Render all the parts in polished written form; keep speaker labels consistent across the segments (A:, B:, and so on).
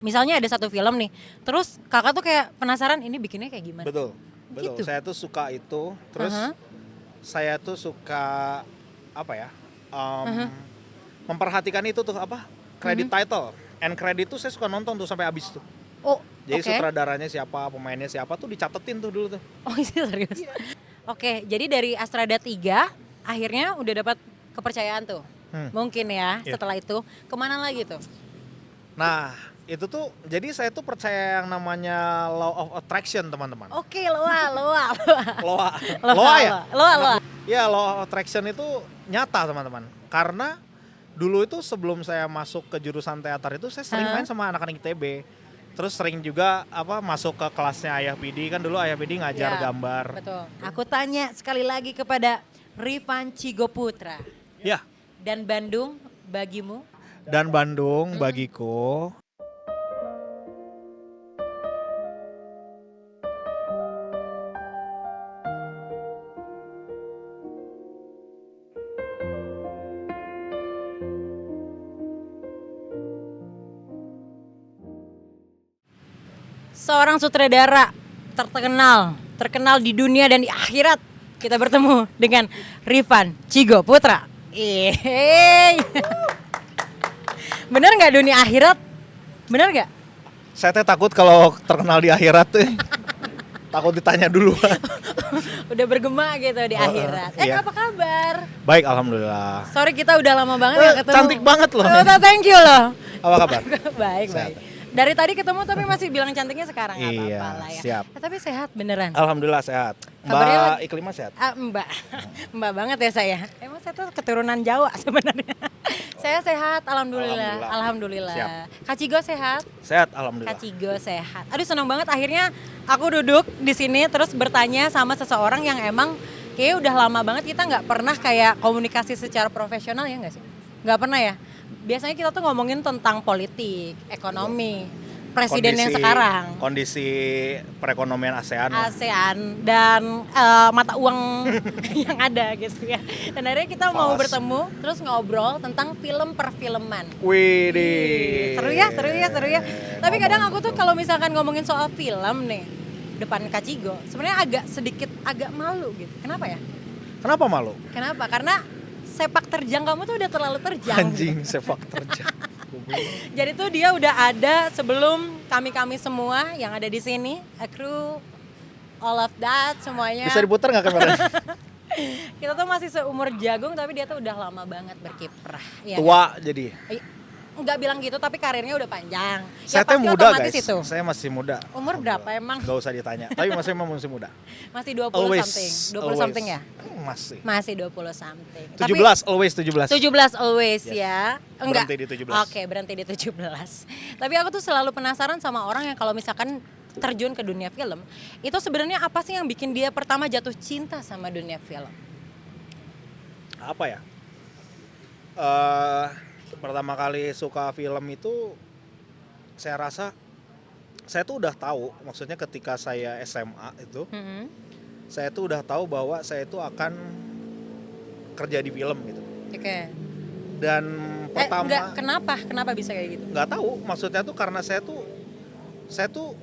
A: Misalnya ada satu film nih, terus kakak tuh kayak penasaran ini bikinnya kayak gimana?
B: Betul.
A: Gitu?
B: Saya tuh suka itu. Terus
A: Aha,
B: saya tuh suka apa ya?
A: aha,
B: Memperhatikan itu tuh apa? Credit title. End credit tuh saya suka nonton tuh sampai habis tuh.
A: Oh,
B: Jadi
A: oke.
B: sutradaranya siapa, pemainnya siapa tuh dicatetin tuh dulu tuh.
A: Oh, ini serius. Oke, jadi dari Astrada 3 akhirnya udah dapat kepercayaan tuh. Mungkin ya,
B: Iya.
A: setelah itu kemana lagi tuh?
B: Nah, itu tuh jadi saya tuh percaya yang namanya law of attraction, teman-teman.
A: Oke, loa.
B: Loa. Loa ya?
A: Loa.
B: Ya, law of attraction itu nyata, teman-teman. Karena dulu itu sebelum saya masuk ke jurusan teater itu saya sering main sama anak-anak ITB. Terus sering juga masuk ke kelasnya Ayah PD, kan dulu Ayah PD ngajar
A: Ya,
B: gambar.
A: Betul. Aku tanya sekali lagi kepada Rifan Cigoputra.
B: Ya,
A: Dan Bandung bagimu?
B: dan Bandung bagiku.
A: Seorang sutradara terkenal di dunia dan di akhirat. Kita bertemu dengan Rifan Cigoputra. Bener nggak dunia akhirat? Bener nggak?
B: Saya teh takut kalau terkenal di akhirat tuh. Takut ditanya dulu.
A: Udah bergema gitu di akhirat.
B: Iya.
A: Apa kabar?
B: Baik, alhamdulillah.
A: Sorry kita udah lama banget ya ketemu.
B: Cantik banget loh.
A: Oh, thank you loh.
B: Apa kabar?
A: Baik.
B: Sehat.
A: Dari tadi ketemu tapi masih bilang cantiknya sekarang nggak
B: Iya,
A: apa-apa lah ya.
B: siap.
A: Tapi sehat beneran.
B: Alhamdulillah sehat.
A: Kabarnya
B: Mbak
A: lagi-
B: Iklima sehat?
A: Mbak, mbak banget ya saya. Emang saya tuh keturunan Jawa sebenarnya. Saya sehat, alhamdulillah.
B: Alhamdulillah. Siap.
A: Kak Cigo sehat,
B: Sehat, alhamdulillah.
A: Kak Cigo sehat. Aduh seneng banget akhirnya aku duduk di sini terus bertanya sama seseorang yang emang kayaknya udah lama banget kita nggak pernah kayak komunikasi secara profesional ya nggak sih? Nggak pernah ya. Biasanya kita tuh ngomongin tentang politik, ekonomi, presiden yang sekarang.
B: Kondisi perekonomian ASEAN.
A: ASEAN dan mata uang yang ada gitu ya. Dan akhirnya kita mau
B: Falas.
A: bertemu terus ngobrol tentang film perfilman.
B: Widih.
A: Seru ya. Tapi kadang aku tuh kalau misalkan ngomongin soal film nih depan Kak Cigo, sebenarnya agak malu gitu. Kenapa ya?
B: Kenapa malu?
A: Kenapa? Karena sepak terjang kamu tuh udah terlalu terjang.
B: Anjing, sepak terjang.
A: Jadi tuh dia udah ada sebelum kami semua yang ada di sini, a crew, all of that semuanya.
B: Bisa diputar nggak kameranya?
A: Kita tuh masih seumur jagung tapi dia tuh udah lama banget berkiprah. Ya,
B: Tua jadi.
A: Enggak bilang gitu tapi karirnya udah panjang.
B: Saya
A: pasti
B: teh muda
A: otomatis
B: guys.
A: itu.
B: Saya masih muda.
A: Umur berapa emang?
B: Gak usah ditanya. Tapi masih muda.
A: Masih 20
B: Always.
A: something. 20
B: always.
A: something ya?
B: Masih.
A: Masih 20 something.
B: 17, always 17.
A: 17 always
B: Yes.
A: ya. Enggak.
B: Berhenti di 17.
A: Oke, berhenti di 17. Tapi aku tuh selalu penasaran sama orang yang kalau misalkan terjun ke dunia film, itu sebenarnya apa sih yang bikin dia pertama jatuh cinta sama dunia film?
B: Apa ya? Pertama kali suka film itu saya rasa saya tuh udah tahu, maksudnya ketika saya SMA itu
A: Mm-hmm.
B: saya tuh udah tahu bahwa saya itu akan kerja di film gitu.
A: Oke.
B: Dan pertama
A: Kenapa bisa kayak gitu?
B: nggak tahu, maksudnya tuh karena saya tuh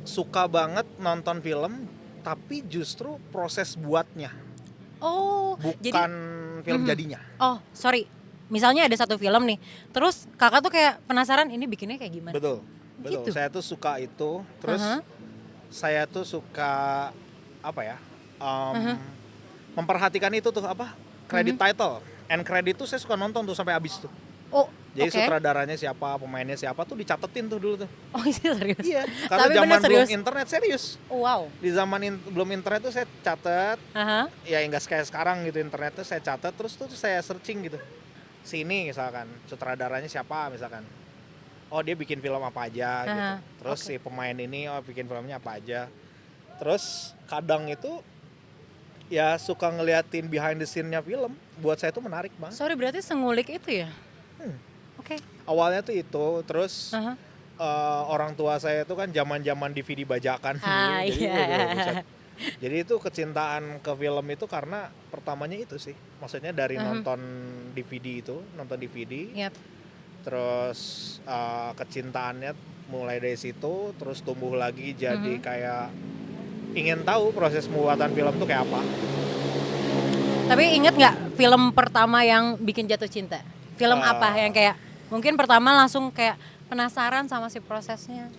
B: suka banget nonton film, tapi justru proses buatnya,
A: Oh,
B: bukan
A: jadi
B: film
A: Mhm.
B: jadinya.
A: oh, sorry. Misalnya ada satu film nih, terus kakak tuh kayak penasaran ini bikinnya kayak gimana?
B: Betul.
A: Gitu?
B: Saya tuh suka itu, terus
A: Aha.
B: saya tuh suka apa ya?
A: Aha.
B: Memperhatikan itu tuh apa? Credit title. End credit tuh saya suka nonton tuh sampai habis tuh.
A: Oh,
B: Jadi
A: oke.
B: sutradaranya siapa, pemainnya siapa tuh dicatetin tuh dulu tuh.
A: Oh, ini serius?
B: Iya. Karena
A: Tapi
B: zaman
A: bener
B: belum
A: serius?
B: internet, serius.
A: Wow.
B: Di zaman belum internet tuh saya catat.
A: Aha.
B: Ya enggak kayak sekarang gitu, internet tuh saya catat terus tuh saya searching gitu. Sini misalkan sutradaranya siapa misalkan. Oh dia bikin film apa aja gitu.
A: Aha,
B: Terus
A: oke.
B: si pemain ini bikin filmnya apa aja. Terus kadang itu ya suka ngeliatin behind the scene-nya film. Buat saya tuh menarik banget.
A: Sorry, berarti sengulik itu ya? Oke.
B: Awalnya tuh itu, terus
A: Aha.
B: orang tua saya tuh kan zaman-zaman DVD bajakan dulu.
A: Ah,
B: Jadi,
A: iya.
B: buset. Jadi itu kecintaan ke film itu karena pertamanya itu sih. Maksudnya dari nonton DVD itu, nonton DVD.
A: Yap.
B: Terus kecintaannya mulai dari situ terus tumbuh lagi jadi kayak ingin tahu proses pembuatan film tuh kayak apa.
A: Tapi inget nggak film pertama yang bikin jatuh cinta? Film apa yang kayak mungkin pertama langsung kayak penasaran sama si prosesnya?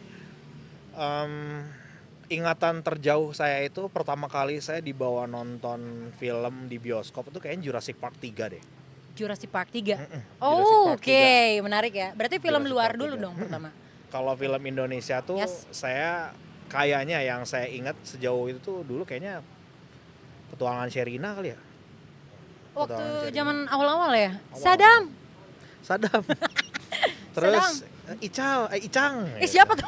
B: Ingatan terjauh saya itu pertama kali saya dibawa nonton film di bioskop itu kayaknya Jurassic Park 3 deh.
A: Jurassic Park 3?
B: Jurassic
A: Oh,
B: Park
A: oke, menarik ya. Berarti film
B: Jurassic
A: luar
B: Park
A: dulu
B: 3.
A: dong pertama.
B: Kalau film Indonesia tuh
A: Yes.
B: saya kayaknya yang saya ingat sejauh itu tuh dulu kayaknya Petualangan Sherina kali ya.
A: Waktu zaman awal-awal ya?
B: Awal.
A: Sadam!
B: Terus Icang.
A: Siapa tuh?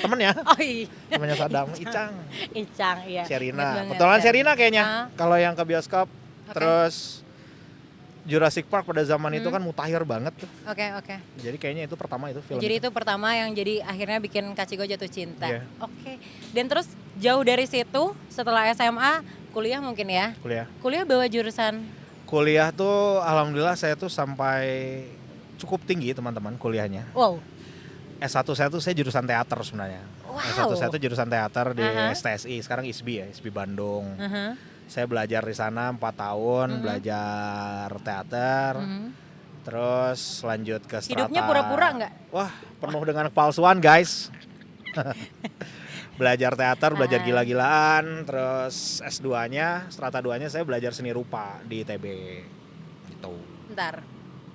B: Temennya.
A: Oh iya,
B: Temennya Sadam, Icang.
A: Icang, iya. Ingat
B: Sherina.
A: banget,
B: Petualangan
A: ya.
B: Sherina kayaknya.
A: Ah.
B: Kalau yang ke bioskop.
A: Oke.
B: Terus Jurassic Park pada zaman itu kan mutakhir banget tuh.
A: Oke.
B: Jadi kayaknya itu pertama itu film.
A: Jadi itu pertama yang jadi akhirnya bikin Kak Chigo jatuh cinta.
B: Iya.
A: Oke. Dan terus jauh dari situ setelah SMA kuliah mungkin ya?
B: Kuliah.
A: Kuliah bawa jurusan
B: Kuliah tuh alhamdulillah saya tuh sampai cukup tinggi teman-teman kuliahnya.
A: wow.
B: S1 saya tuh saya jurusan teater sebenarnya.
A: Wow.
B: S1 saya tuh jurusan teater di
A: Aha.
B: STSI, sekarang ISBI ya, ISBI Bandung.
A: Uh-huh.
B: Saya belajar di sana 4 tahun, belajar teater. Terus lanjut ke strata.
A: Hidupnya pura-pura nggak?
B: Wah, penuh dengan kepalsuan, guys. Belajar teater, belajar gila-gilaan, terus S2-nya, strata 2-nya saya belajar seni rupa di ITB. Gitu.
A: Ntar,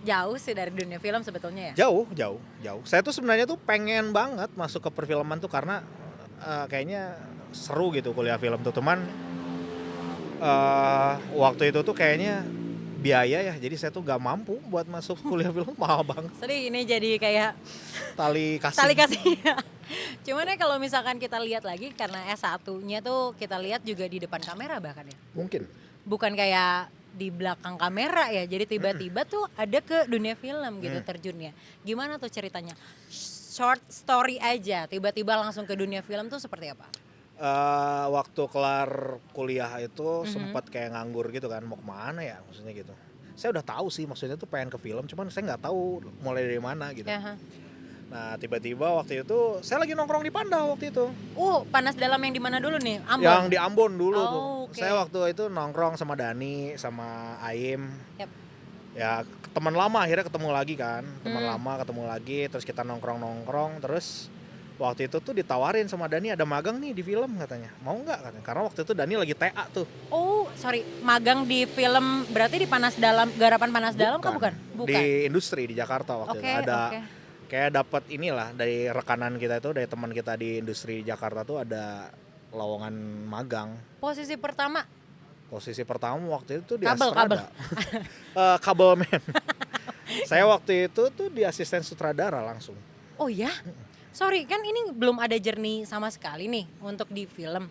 A: jauh sih dari dunia film sebetulnya ya?
B: Jauh. Saya tuh sebenarnya tuh pengen banget masuk ke perfilman tuh karena kayaknya seru gitu kuliah film tuh. Cuman waktu itu tuh kayaknya biaya ya, jadi saya tuh gak mampu buat masuk kuliah film, mahal banget.
A: Sedih ini jadi kayak
B: Tali
A: tali
B: kasih.
A: kasih. Cuman ya kalau misalkan kita lihat lagi karena S1-nya tuh kita lihat juga di depan kamera bahkan ya.
B: Mungkin.
A: Bukan kayak di belakang kamera ya. Jadi tiba-tiba tuh ada ke dunia film gitu terjunnya. Gimana tuh ceritanya? Short story aja, tiba-tiba langsung ke dunia film tuh seperti apa?
B: Waktu kelar kuliah itu sempat kayak nganggur gitu kan, mau kemana ya maksudnya gitu. Saya udah tahu sih maksudnya tuh pengen ke film, cuman saya nggak tahu mulai dari mana gitu.
A: Ya,
B: Nah tiba-tiba waktu itu saya lagi nongkrong di Panda waktu itu.
A: Panas dalam yang di mana dulu nih? Ambon.
B: Yang di Ambon dulu tuh.
A: oke.
B: Saya waktu itu nongkrong sama Dani, sama Aim.
A: Yap.
B: Ya teman lama akhirnya ketemu lagi kan. Teman lama ketemu lagi, terus kita nongkrong-nongkrong. Terus waktu itu tuh ditawarin sama Dani ada magang nih di film katanya. Mau nggak katanya? Karena waktu itu Dani lagi TA tuh.
A: Oh, sorry, magang di film berarti di Panas Dalam, garapan Panas Dalam kah bukan? Bukan.
B: Di industri di Jakarta waktu
A: Oke,
B: itu. Ada
A: oke.
B: kayak dapat inilah dari rekanan kita itu, dari teman kita di industri Jakarta tuh ada lowongan magang.
A: Posisi pertama
B: Posisi pertama waktu itu di
A: Kabel.
B: Astrada. Kabelman. Saya waktu itu tuh di asisten sutradara langsung.
A: Oh ya? Sorry, kan ini belum ada journey sama sekali nih untuk di film.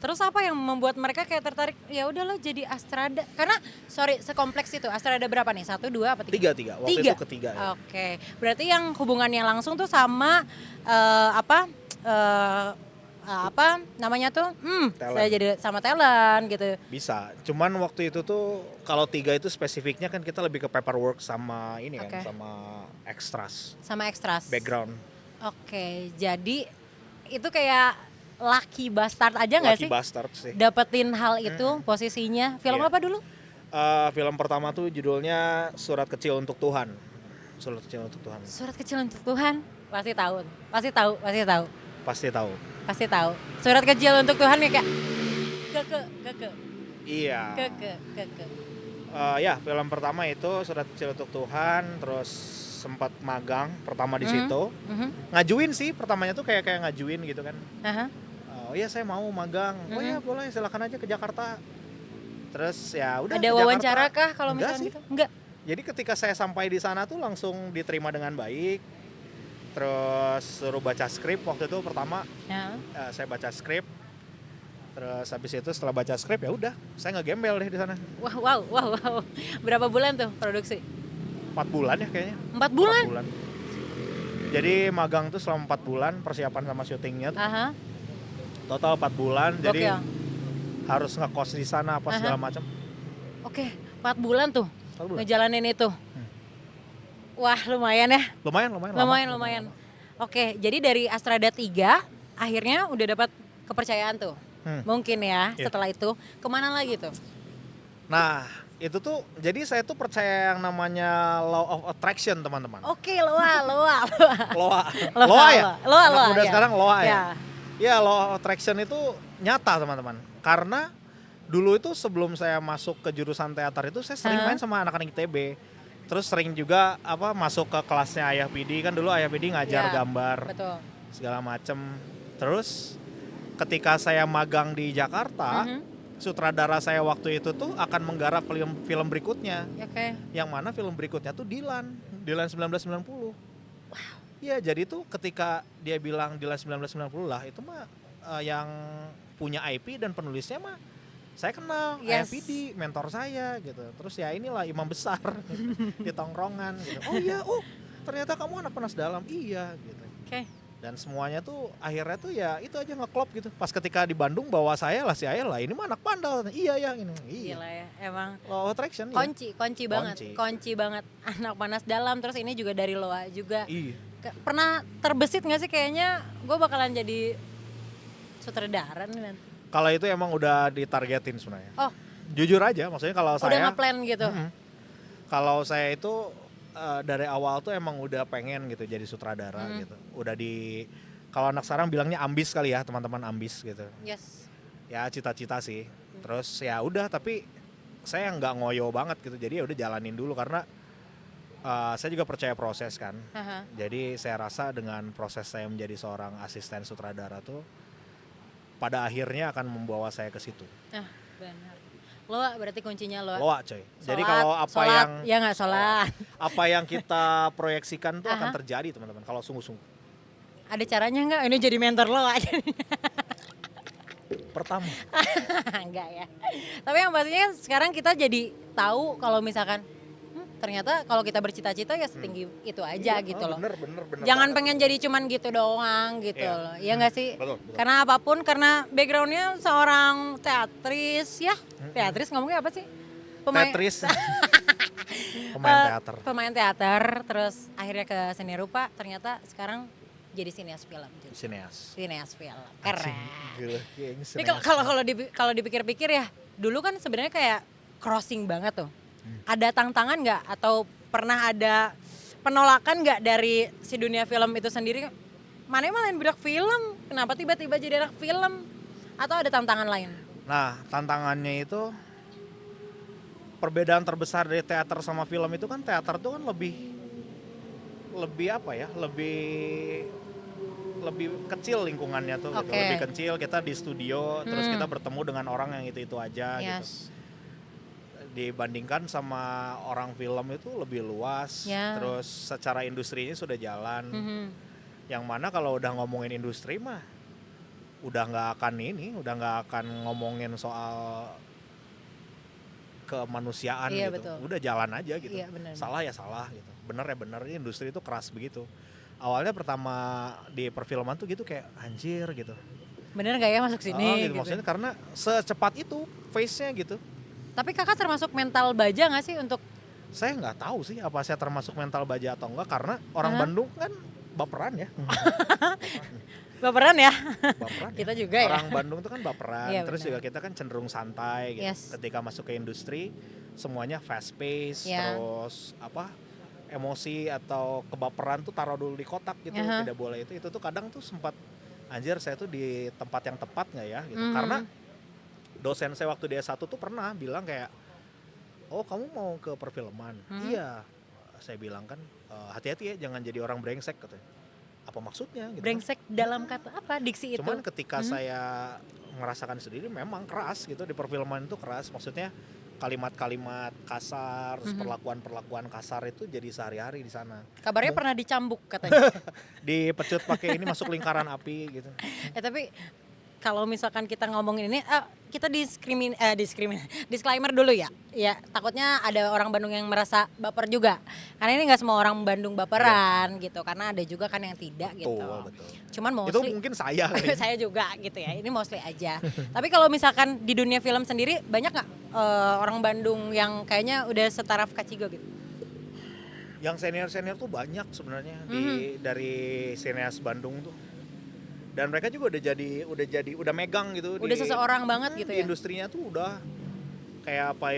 A: Terus apa yang membuat mereka kayak tertarik? Ya udahlah jadi Astrada. Karena sorry, sekompleks itu. Astrada berapa nih? 1, 2 apa 3?
B: Tiga. Waktu itu ketiga ya.
A: Oke. Berarti yang hubungannya langsung tuh sama apa namanya tuh?
B: Talent.
A: Saya jadi sama talent gitu.
B: Bisa. Cuman waktu itu tuh kalau 3 itu spesifiknya kan kita lebih ke paperwork sama ini
A: Oke.
B: kan, sama extras,
A: Sama ekstras.
B: background.
A: Oke, jadi itu kayak lucky bastard aja nggak
B: Lucky
A: sih?
B: bastard sih.
A: Dapetin hal itu posisinya. Film
B: Iya.
A: apa dulu?
B: Film pertama tuh judulnya Surat Kecil untuk Tuhan. Surat Kecil untuk Tuhan.
A: Surat Kecil untuk Tuhan. Pasti tahu. Pasti tahu. Pasti tahu.
B: Pasti tahu.
A: Pasti tahu. Surat Kecil untuk Tuhan ya kak. Ke.
B: Iya.
A: Ke.
B: Ya, film pertama itu Surat Kecil untuk Tuhan, terus sempat magang pertama di situ. Ngajuin sih pertamanya tuh kayak ngajuin gitu kan.
A: Aha.
B: Oh iya saya mau magang. Oh ya boleh, silakan aja ke Jakarta. Terus ya udah.
A: Ada
B: ke
A: wawancara
B: Jakarta.
A: kah kalau
B: Enggak
A: misalnya
B: sih.
A: gitu? Enggak.
B: Jadi ketika saya sampai di sana tuh langsung diterima dengan baik. Terus suruh baca skrip waktu itu pertama.
A: Ya.
B: Saya baca skrip. Terus habis itu setelah baca skrip ya udah, saya ngegembel deh di sana.
A: Wow. Berapa bulan tuh produksi?
B: 4 bulan ya kayaknya.
A: 4 bulan?
B: 4 bulan. Jadi magang tuh selama 4 bulan, persiapan sama syutingnya tuh.
A: Aha.
B: Total 4 bulan. Jadi
A: Gokil.
B: harus ngekos di sana apa segala macam.
A: Oke, 4 bulan tuh
B: 4 bulan.
A: ngejalanin itu. Wah lumayan ya.
B: Lumayan. lama.
A: Lumayan. Oke, jadi dari Astrada 3 akhirnya udah dapat kepercayaan tuh. Mungkin ya,
B: Iya.
A: setelah itu kemana lagi tuh?
B: Nah, itu tuh jadi saya tuh percaya yang namanya law of attraction, teman-teman.
A: Oke, loa.
B: Loa. Loa ya?
A: Loa,
B: Anak muda
A: ya.
B: sekarang loa ya?
A: Ya.
B: Ya, law of attraction itu nyata, teman-teman. Karena dulu itu sebelum saya masuk ke jurusan teater itu saya sering main sama anak-anak ITB. Terus sering juga masuk ke kelasnya Ayah Pidi, kan dulu Ayah Pidi ngajar
A: Ya,
B: gambar
A: betul.
B: segala macem. Terus ketika saya magang di Jakarta, sutradara saya waktu itu tuh akan menggarap film berikutnya.
A: Oke.
B: Yang mana film berikutnya tuh Dilan 1990. Iya, jadi tuh ketika dia bilang Dilan 1990 lah, itu mah yang punya IP dan penulisnya mah saya kenal, Ayah
A: Yes.
B: Pidi, mentor saya gitu. Terus ya inilah imam besar di tongkrongan gitu. Oh iya, ternyata kamu anak panas dalam. Iya gitu.
A: Oke.
B: Dan semuanya tuh akhirnya tuh ya itu aja ngeklop gitu. Pas ketika di Bandung bawa saya lah si Ayah lah, ini mah anak pandal. Iya ya ini. Iya.
A: Gila ya, emang
B: Law of attraction ya.
A: kunci banget. Anak panas dalam, terus ini juga dari Loa juga.
B: Iya.
A: Pernah terbesit gak sih kayaknya gue bakalan jadi sutradara nih nanti?
B: Kalau itu emang udah ditargetin sebenarnya.
A: Oh,
B: Jujur aja, maksudnya kalau
A: udah
B: saya
A: nge-plan gitu?
B: kalau saya itu dari awal tuh emang udah pengen gitu jadi sutradara gitu. Udah kalau anak sekarang bilangnya ambis kali ya, teman-teman ambis gitu.
A: Yes.
B: Ya cita-cita sih. Terus ya udah, tapi saya nggak ngoyo banget gitu. Jadi ya udah jalanin dulu karena saya juga percaya proses kan.
A: Aha.
B: Jadi saya rasa dengan proses saya menjadi seorang asisten sutradara tuh pada akhirnya akan membawa saya ke situ.
A: Nah, benar. Loa berarti kuncinya Loa.
B: Loa coy. Jadi
A: Sholat,
B: kalau apa
A: sholat,
B: yang
A: ya nggak sholat.
B: apa yang kita proyeksikan tuh akan
A: Aha.
B: terjadi, teman-teman, kalau sungguh-sungguh.
A: Ada caranya nggak? Ini jadi mentor Loa.
B: Pertama,
A: Enggak ya. Tapi yang pastinya sekarang kita jadi tahu kalau misalkan ternyata kalau kita bercita-cita ya setinggi itu aja gitu loh.
B: Bener.
A: Jangan
B: banget.
A: pengen jadi cuman gitu doang gitu
B: Iya.
A: loh. Iya nggak sih?
B: Betul.
A: Karena apapun, karena backgroundnya seorang teatris ya. Teatris ngomongnya apa sih?
B: Tetris. Pemain teater.
A: Pemain teater, terus akhirnya ke seni rupa, ternyata sekarang jadi sineas film juga. Sineas film. Keren.
B: Gila,
A: Ini kalau dipikir-pikir ya, dulu kan sebenarnya kayak crossing banget tuh. Ada tantangan nggak atau pernah ada penolakan nggak dari si dunia film itu sendiri? Mana malah budak film, kenapa tiba-tiba jadi anak film? Atau ada tantangan lain?
B: Nah, tantangannya itu perbedaan terbesar dari teater sama film itu kan, teater tuh kan lebih apa ya? Lebih kecil lingkungannya tuh gitu.
A: Oke.
B: Lebih kecil, kita di studio terus kita bertemu dengan orang yang itu aja gitu.
A: Yes.
B: Dibandingkan sama orang film itu lebih luas,
A: Ya.
B: terus secara industrinya sudah jalan. Yang mana kalau udah ngomongin industri mah udah nggak akan ngomongin soal kemanusiaan
A: Iya,
B: gitu.
A: betul.
B: Udah jalan aja gitu.
A: Iya, benar.
B: Salah ya salah gitu. Bener ya bener, industri itu keras begitu. Awalnya pertama di perfilman tuh gitu kayak anjir gitu.
A: Bener nggak ya masuk sini?
B: Gitu. Maksudnya karena secepat itu face-nya gitu.
A: Tapi kakak termasuk mental baja nggak sih untuk
B: Saya nggak tahu sih apa saya termasuk mental baja atau enggak, karena orang Bandung kan baperan ya.
A: baperan ya?
B: Baperan ya.
A: Kita juga ya.
B: Orang Bandung tuh kan baperan,
A: Iya,
B: terus
A: benar.
B: juga kita kan cenderung santai gitu.
A: Yes.
B: Ketika masuk ke industri semuanya fast pace,
A: Iya.
B: terus emosi atau kebaperan tuh taruh dulu di kotak gitu,
A: Aha.
B: tidak boleh itu tuh kadang tuh sempat anjir saya tuh di tempat yang tepat nggak ya gitu. Karena dosen saya waktu di S1 tuh pernah bilang kayak, oh kamu mau ke perfilman? Iya, saya bilang kan hati-hati ya jangan jadi orang brengsek katanya. Apa maksudnya gitu kan.
A: brengsek dalam kata apa? Diksi itu.
B: Cuman ketika saya merasakan sendiri memang keras gitu, di perfilman itu keras, maksudnya kalimat-kalimat kasar, perlakuan-perlakuan kasar itu jadi sehari-hari di sana.
A: Kabarnya pernah dicambuk katanya.
B: Dipecut pakai ini masuk lingkaran api gitu.
A: Tapi kalau misalkan kita ngomongin ini, kita disclaimer dulu ya. Ya takutnya ada orang Bandung yang merasa baper juga. Karena ini nggak semua orang Bandung baperan gitu. Karena ada juga kan yang tidak gitu.
B: Betul.
A: Cuman
B: Itu
A: mostly
B: mungkin saya kayaknya.
A: saya juga gitu ya. Ini mostly aja. Tapi kalau misalkan di dunia film sendiri banyak nggak orang Bandung yang kayaknya udah setaraf Kacigo gitu?
B: Yang senior tuh banyak sebenarnya dari sineas Bandung tuh. Dan mereka juga udah megang gitu
A: Udah seseorang banget gitu
B: di
A: ya.
B: industrinya tuh udah kayak Pak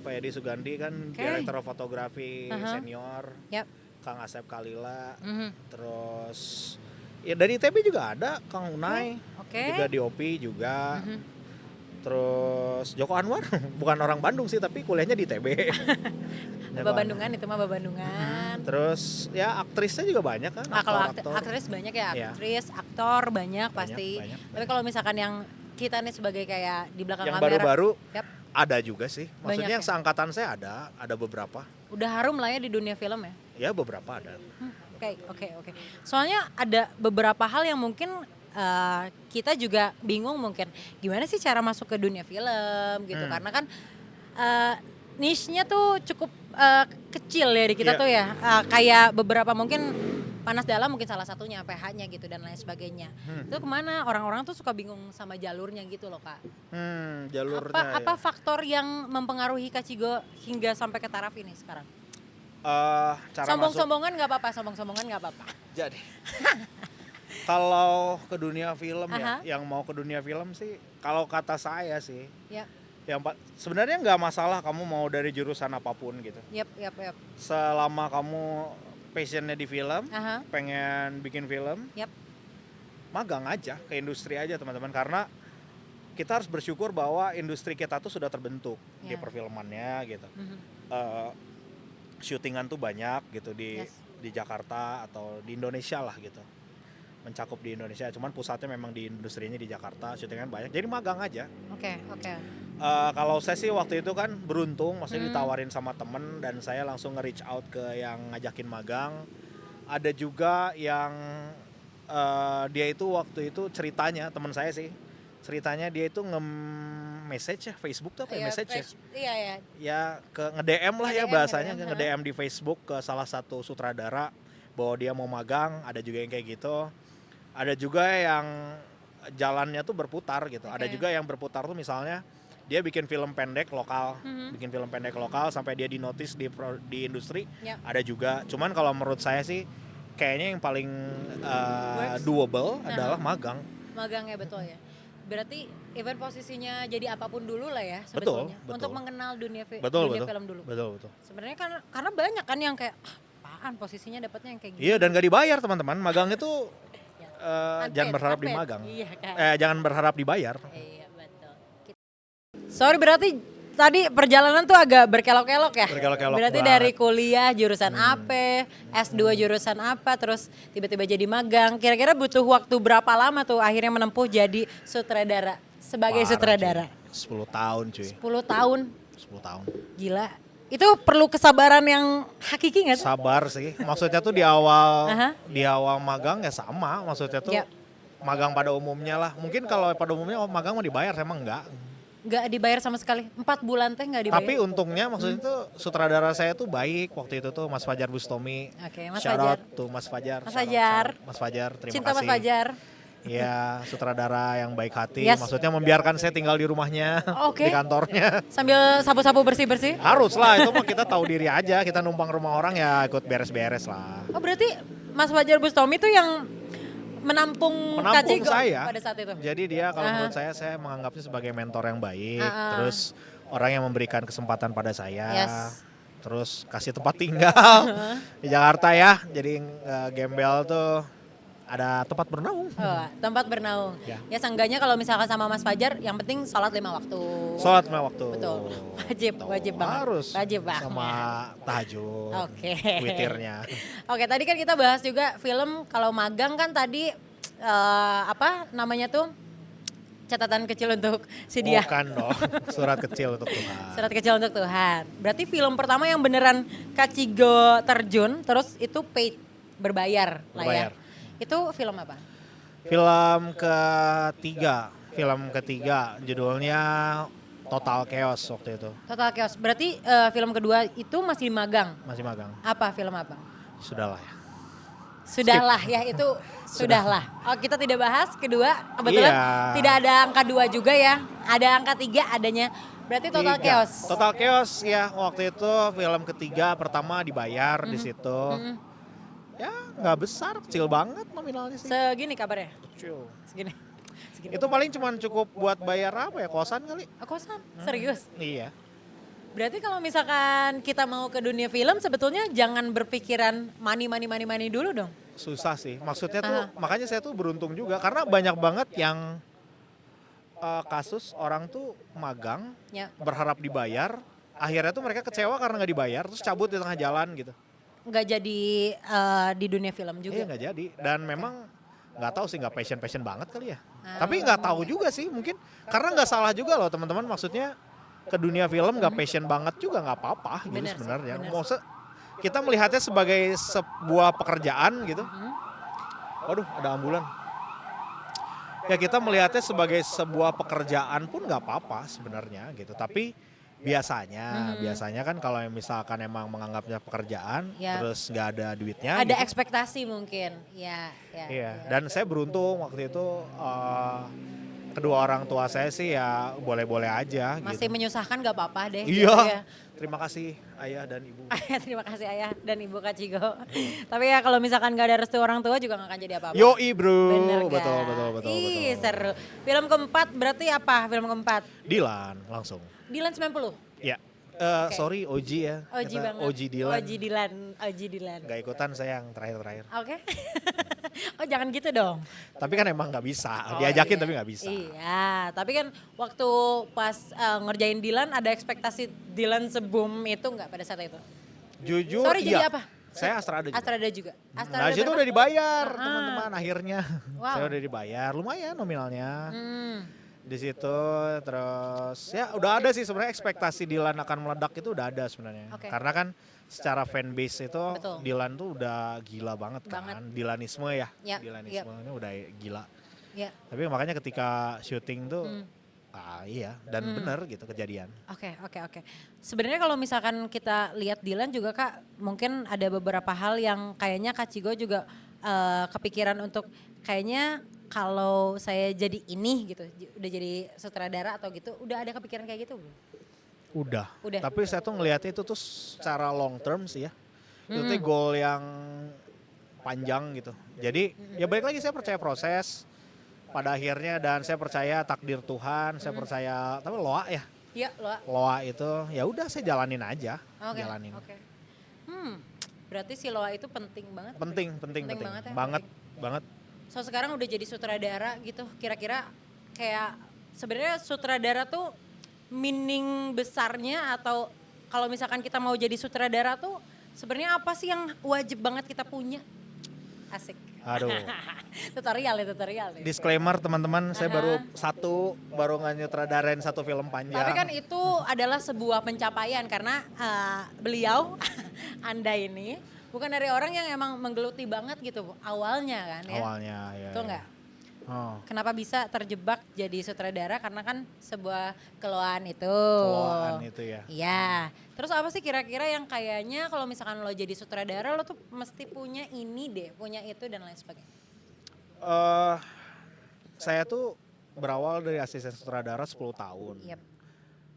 B: Yadi Sugandi kan direktur fotografi senior.
A: Yap.
B: Kang Asep Kalila.
A: Mhm.
B: Terus ya dari ITB juga ada Kang Unai.
A: Oke.
B: Juga di OPI juga. Terus Joko Anwar bukan orang Bandung sih tapi kuliahnya di ITB.
A: Baba Bandungan itu mah Baba Bandungan.
B: Terus ya aktrisnya juga banyak kan.
A: Nah, kalau
B: aktor.
A: aktris banyak ya,
B: Iya.
A: aktris, aktor banyak pasti.
B: banyak.
A: Tapi kalau misalkan yang kita nih sebagai kayak di belakang
B: Yang
A: kamera.
B: baru-baru
A: Yap.
B: ada juga sih. Maksudnya
A: Banyak
B: yang
A: ya?
B: seangkatan saya ada beberapa.
A: Udah harum lah ya di dunia film ya.
B: Ya beberapa ada.
A: Oke. Soalnya ada beberapa hal yang mungkin kita juga bingung mungkin gimana sih cara masuk ke dunia film gitu karena kan niche-nya tuh cukup kecil ya di kita
B: Iya.
A: tuh ya. Kayak beberapa mungkin Panas Dalam mungkin salah satunya, PH-nya gitu dan lain sebagainya. Itu kemana orang-orang tuh suka bingung sama jalurnya gitu loh Kak.
B: Jalurnya
A: Apa
B: ya.
A: faktor yang mempengaruhi Kak Cigo hingga sampai ke taraf ini sekarang?
B: Cara masuk.
A: Sombong-sombongan nggak apa-apa.
B: Jadi kalau ke dunia film
A: Aha.
B: ya, yang mau ke dunia film sih, kalau kata saya sih,
A: Ya,
B: sebenarnya nggak masalah kamu mau dari jurusan apapun gitu.
A: yap.
B: Selama kamu passionnya di film,
A: Aha.
B: pengen bikin film,
A: Yap.
B: magang aja ke industri aja teman-teman karena kita harus bersyukur bahwa industri kita tuh sudah terbentuk di
A: Ya.
B: perfilmannya gitu.
A: Mhm.
B: Syutingan tuh banyak gitu
A: Yes.
B: di Jakarta atau di Indonesia lah gitu. Mencakup di Indonesia, cuman pusatnya memang di industrinya di Jakarta, syutingan banyak. Jadi magang aja.
A: Oke.
B: Kalau saya sih waktu itu kan beruntung, maksudnya ditawarin sama temen dan saya langsung nge-reach out ke yang ngajakin magang. Ada juga yang dia itu waktu itu ceritanya, teman saya sih, ceritanya dia itu nge-message ya, Facebook tuh apa ya, message ya?
A: Iya ya.
B: Ya ke nge-DM lah ya
A: Nge-DM,
B: bahasanya,
A: nge-DM,
B: nge-DM di Facebook ke salah satu sutradara bahwa dia mau magang, ada juga yang kayak gitu. Ada juga yang jalannya tuh berputar gitu. Ada
A: Oke.
B: juga yang berputar tuh misalnya dia bikin film pendek lokal, sampai dia di notice di industri.
A: Yap.
B: Ada juga. Cuman kalau menurut saya sih kayaknya yang paling
A: Works.
B: doable adalah magang.
A: Magang ya, betul ya. Berarti even posisinya jadi apapun dulu lah ya
B: Betul,
A: sebetulnya.
B: betul.
A: Untuk mengenal dunia
B: Betul.
A: film dulu.
B: Betul.
A: Sebenarnya kan karena banyak kan yang kayak apaan posisinya dapatnya yang kayak gini.
B: Iya, dan gak dibayar teman-teman. Magang itu
A: Unpaid,
B: jangan berharap di
A: unpaid.
B: magang.
A: Iya kan.
B: Jangan berharap dibayar.
A: Iya betul. Sorry berarti tadi perjalanan tuh agak berkelok-kelok ya?
B: Berkelok-kelok
A: Berarti
B: banget.
A: dari kuliah jurusan apa, S2 jurusan apa, terus tiba-tiba jadi magang. Kira-kira butuh waktu berapa lama tuh akhirnya menempuh jadi sutradara, sebagai
B: Parah,
A: sutradara?
B: cuy. 10 tahun cuy.
A: 10 tahun,
B: 10 tahun.
A: gila. Itu perlu kesabaran yang hakiki nggak sih?
B: Sabar sih. Maksudnya tuh di
A: Aha.
B: awal magang ya sama. Maksudnya tuh
A: Ya.
B: magang pada umumnya lah. Mungkin kalau pada umumnya magang mau dibayar, emang enggak.
A: Nggak dibayar sama sekali, 4 bulan teh nggak dibayar.
B: Tapi untungnya maksudnya tuh sutradara saya tuh baik waktu itu tuh Mas Fajar Bustomi.
A: Oke, Mas
B: Shout
A: Fajar.
B: out tuh Mas Fajar.
A: Mas
B: Shout out,
A: Fajar.
B: shout out. Mas Fajar, terima
A: Cinta
B: kasih.
A: Mas Fajar.
B: Iya, sutradara yang baik hati.
A: Yes.
B: Maksudnya membiarkan saya tinggal di rumahnya,
A: Oke.
B: di kantornya.
A: Sambil sapu-sapu bersih-bersih.
B: Harus lah, itu mah kita tahu diri aja. Kita numpang rumah orang ya ikut beres-beres lah.
A: Oh berarti Mas Fajar Bustomi tuh yang menampung Kak
B: Menampung
A: Cigo
B: saya.
A: pada saat itu?
B: Jadi dia kalau menurut saya menganggapnya sebagai mentor yang baik.
A: Aha.
B: Terus orang yang memberikan kesempatan pada saya.
A: Yes.
B: Terus kasih tempat tinggal di Jakarta ya. Jadi gembel tuh ada tempat bernaung.
A: Oh, tempat bernaung.
B: Ya.
A: Ya seenggaknya kalau misalkan sama Mas Fajar, yang penting sholat 5 waktu.
B: Sholat 5 waktu.
A: Betul. Wajib banget.
B: Harus.
A: Wajib banget.
B: Sama tahajud.
A: Oke.
B: Witirnya.
A: Oke, tadi kan kita bahas juga film kalau magang kan tadi apa namanya tuh catatan kecil untuk si dia.
B: Bukan dong. Surat kecil untuk Tuhan.
A: Surat kecil untuk Tuhan. Berarti film pertama yang beneran Kak Cigo terjun, terus itu paid, berbayar lah ya.
B: Berbayar.
A: Itu film apa?
B: Film ketiga judulnya Total Chaos waktu itu.
A: Total Chaos. Berarti film kedua itu masih magang.
B: Masih magang.
A: Apa film apa?
B: Sudahlah ya.
A: Sudahlah ya itu sudahlah. Oh, kita tidak bahas kedua. Kebetulan
B: Iya.
A: tidak ada angka 2 juga ya. Ada angka 3 adanya Berarti total
B: 3.
A: chaos.
B: Total Chaos ya, waktu itu film ketiga, pertama dibayar di situ. Ya nggak besar, kecil banget nominalnya sih.
A: Segini kabarnya?
B: Kecil.
A: Segini. Segini.
B: Itu paling cuman cukup buat bayar apa ya, kosan kali.
A: Kosan? Serius?
B: Iya.
A: Berarti kalau misalkan kita mau ke dunia film sebetulnya jangan berpikiran money dulu dong.
B: Susah sih, maksudnya tuh makanya saya tuh beruntung juga karena banyak banget yang kasus orang tuh magang
A: Ya.
B: berharap dibayar, akhirnya tuh mereka kecewa karena nggak dibayar terus cabut di tengah jalan gitu.
A: Nggak jadi di dunia film juga.
B: Iya nggak jadi, dan memang nggak tahu sih, nggak passion banget kali ya. Tapi nggak tahu juga sih, mungkin karena nggak salah juga loh teman-teman, maksudnya ke dunia film nggak passion banget juga nggak apa-apa gitu
A: Bener sih,
B: sebenarnya.
A: bener
B: Maksud kita melihatnya sebagai sebuah pekerjaan gitu. Waduh, ada ambulan. Ya kita melihatnya sebagai sebuah pekerjaan pun nggak apa-apa sebenarnya gitu. Tapi biasanya kan kalau misalkan emang menganggapnya pekerjaan,
A: Ya.
B: terus nggak ada duitnya.
A: Ada
B: gitu.
A: ekspektasi mungkin. Ya.
B: Iya, dan saya beruntung waktu itu kedua orang tua saya sih ya boleh-boleh aja
A: Masih
B: gitu.
A: menyusahkan nggak apa-apa deh.
B: Iya.
A: Gitu ya.
B: Terima kasih ayah dan ibu.
A: Terima kasih ayah dan ibu Kak Cigo. Tapi ya kalau misalkan gak ada restu orang tua juga gak akan jadi apa-apa.
B: Yoi bro.
A: Bener gak?
B: Betul.
A: Ih seru. Film keempat berarti apa film keempat?
B: Dilan langsung.
A: Dilan 90?
B: Ya. Sorry Oji ya.
A: Oji
B: Kata
A: banget.
B: Oji Dilan.
A: Oji Dilan.
B: Gak ikutan saya yang terakhir.
A: Oke. Oh jangan gitu dong.
B: Tapi kan emang gak bisa.
A: Oh,
B: Diajakin
A: iya.
B: tapi gak bisa.
A: Iya, tapi kan waktu pas ngerjain Dilan ada ekspektasi Dilan se-boom itu nggak pada saat itu?
B: Jujur
A: Sorry
B: iya.
A: jadi apa?
B: Saya Astrada juga.
A: Astrada juga.
B: Nah situ udah dibayar
A: Ah.
B: teman-teman akhirnya.
A: Wow.
B: Saya udah dibayar, lumayan nominalnya.
A: Hmm.
B: Di situ terus ya udah ada sih sebenarnya ekspektasi Dilan akan meledak itu udah ada sebenarnya.
A: Oke.
B: Karena kan secara fanbase itu
A: Betul.
B: Dilan tuh udah gila banget kan.
A: Banget.
B: Dilanisme ya.
A: Ya,
B: Dilanisme ini udah gila.
A: Ya.
B: Tapi makanya ketika syuting tuh iya dan bener gitu kejadian.
A: Oke. Sebenarnya kalau misalkan kita lihat Dilan juga Kak, mungkin ada beberapa hal yang kayaknya Kak Cigo juga kepikiran untuk kayaknya kalau saya jadi ini gitu, udah jadi sutradara atau gitu, udah ada kepikiran kayak gitu belum?
B: Udah.
A: Udah.
B: Tapi saya tuh ngelihatnya itu tuh secara long term sih ya. Itu tuh goal yang panjang gitu. Jadi ya balik lagi saya percaya proses pada akhirnya, dan saya percaya takdir Tuhan, saya percaya tapi loa ya.
A: Iya, loa.
B: Loa itu ya udah saya jalanin aja.
A: Oke.
B: Jalanin.
A: Oke. Berarti si loa itu penting banget.
B: Penting.
A: banget ya,
B: Banget.
A: So sekarang udah jadi sutradara gitu, kira-kira kayak sebenarnya sutradara tuh meaning besarnya, atau kalau misalkan kita mau jadi sutradara tuh sebenarnya apa sih yang wajib banget kita punya? Asik.
B: Aduh.
A: tutorial nih.
B: Disclaimer teman-teman, saya baru nyutradarain satu film panjang.
A: Tapi kan itu adalah sebuah pencapaian karena beliau, Anda ini bukan dari orang yang emang menggeluti banget gitu awalnya kan ya.
B: Awalnya ya.
A: Betul nggak?
B: Oh.
A: Kenapa bisa terjebak jadi sutradara? Karena kan sebuah keloaan itu.
B: Keloaan itu ya.
A: Iya. Terus apa sih kira-kira yang kayaknya kalau misalkan lo jadi sutradara lo tuh mesti punya ini deh, punya itu dan lain sebagainya.
B: Saya tuh berawal dari asisten sutradara 10 tahun.
A: Yep.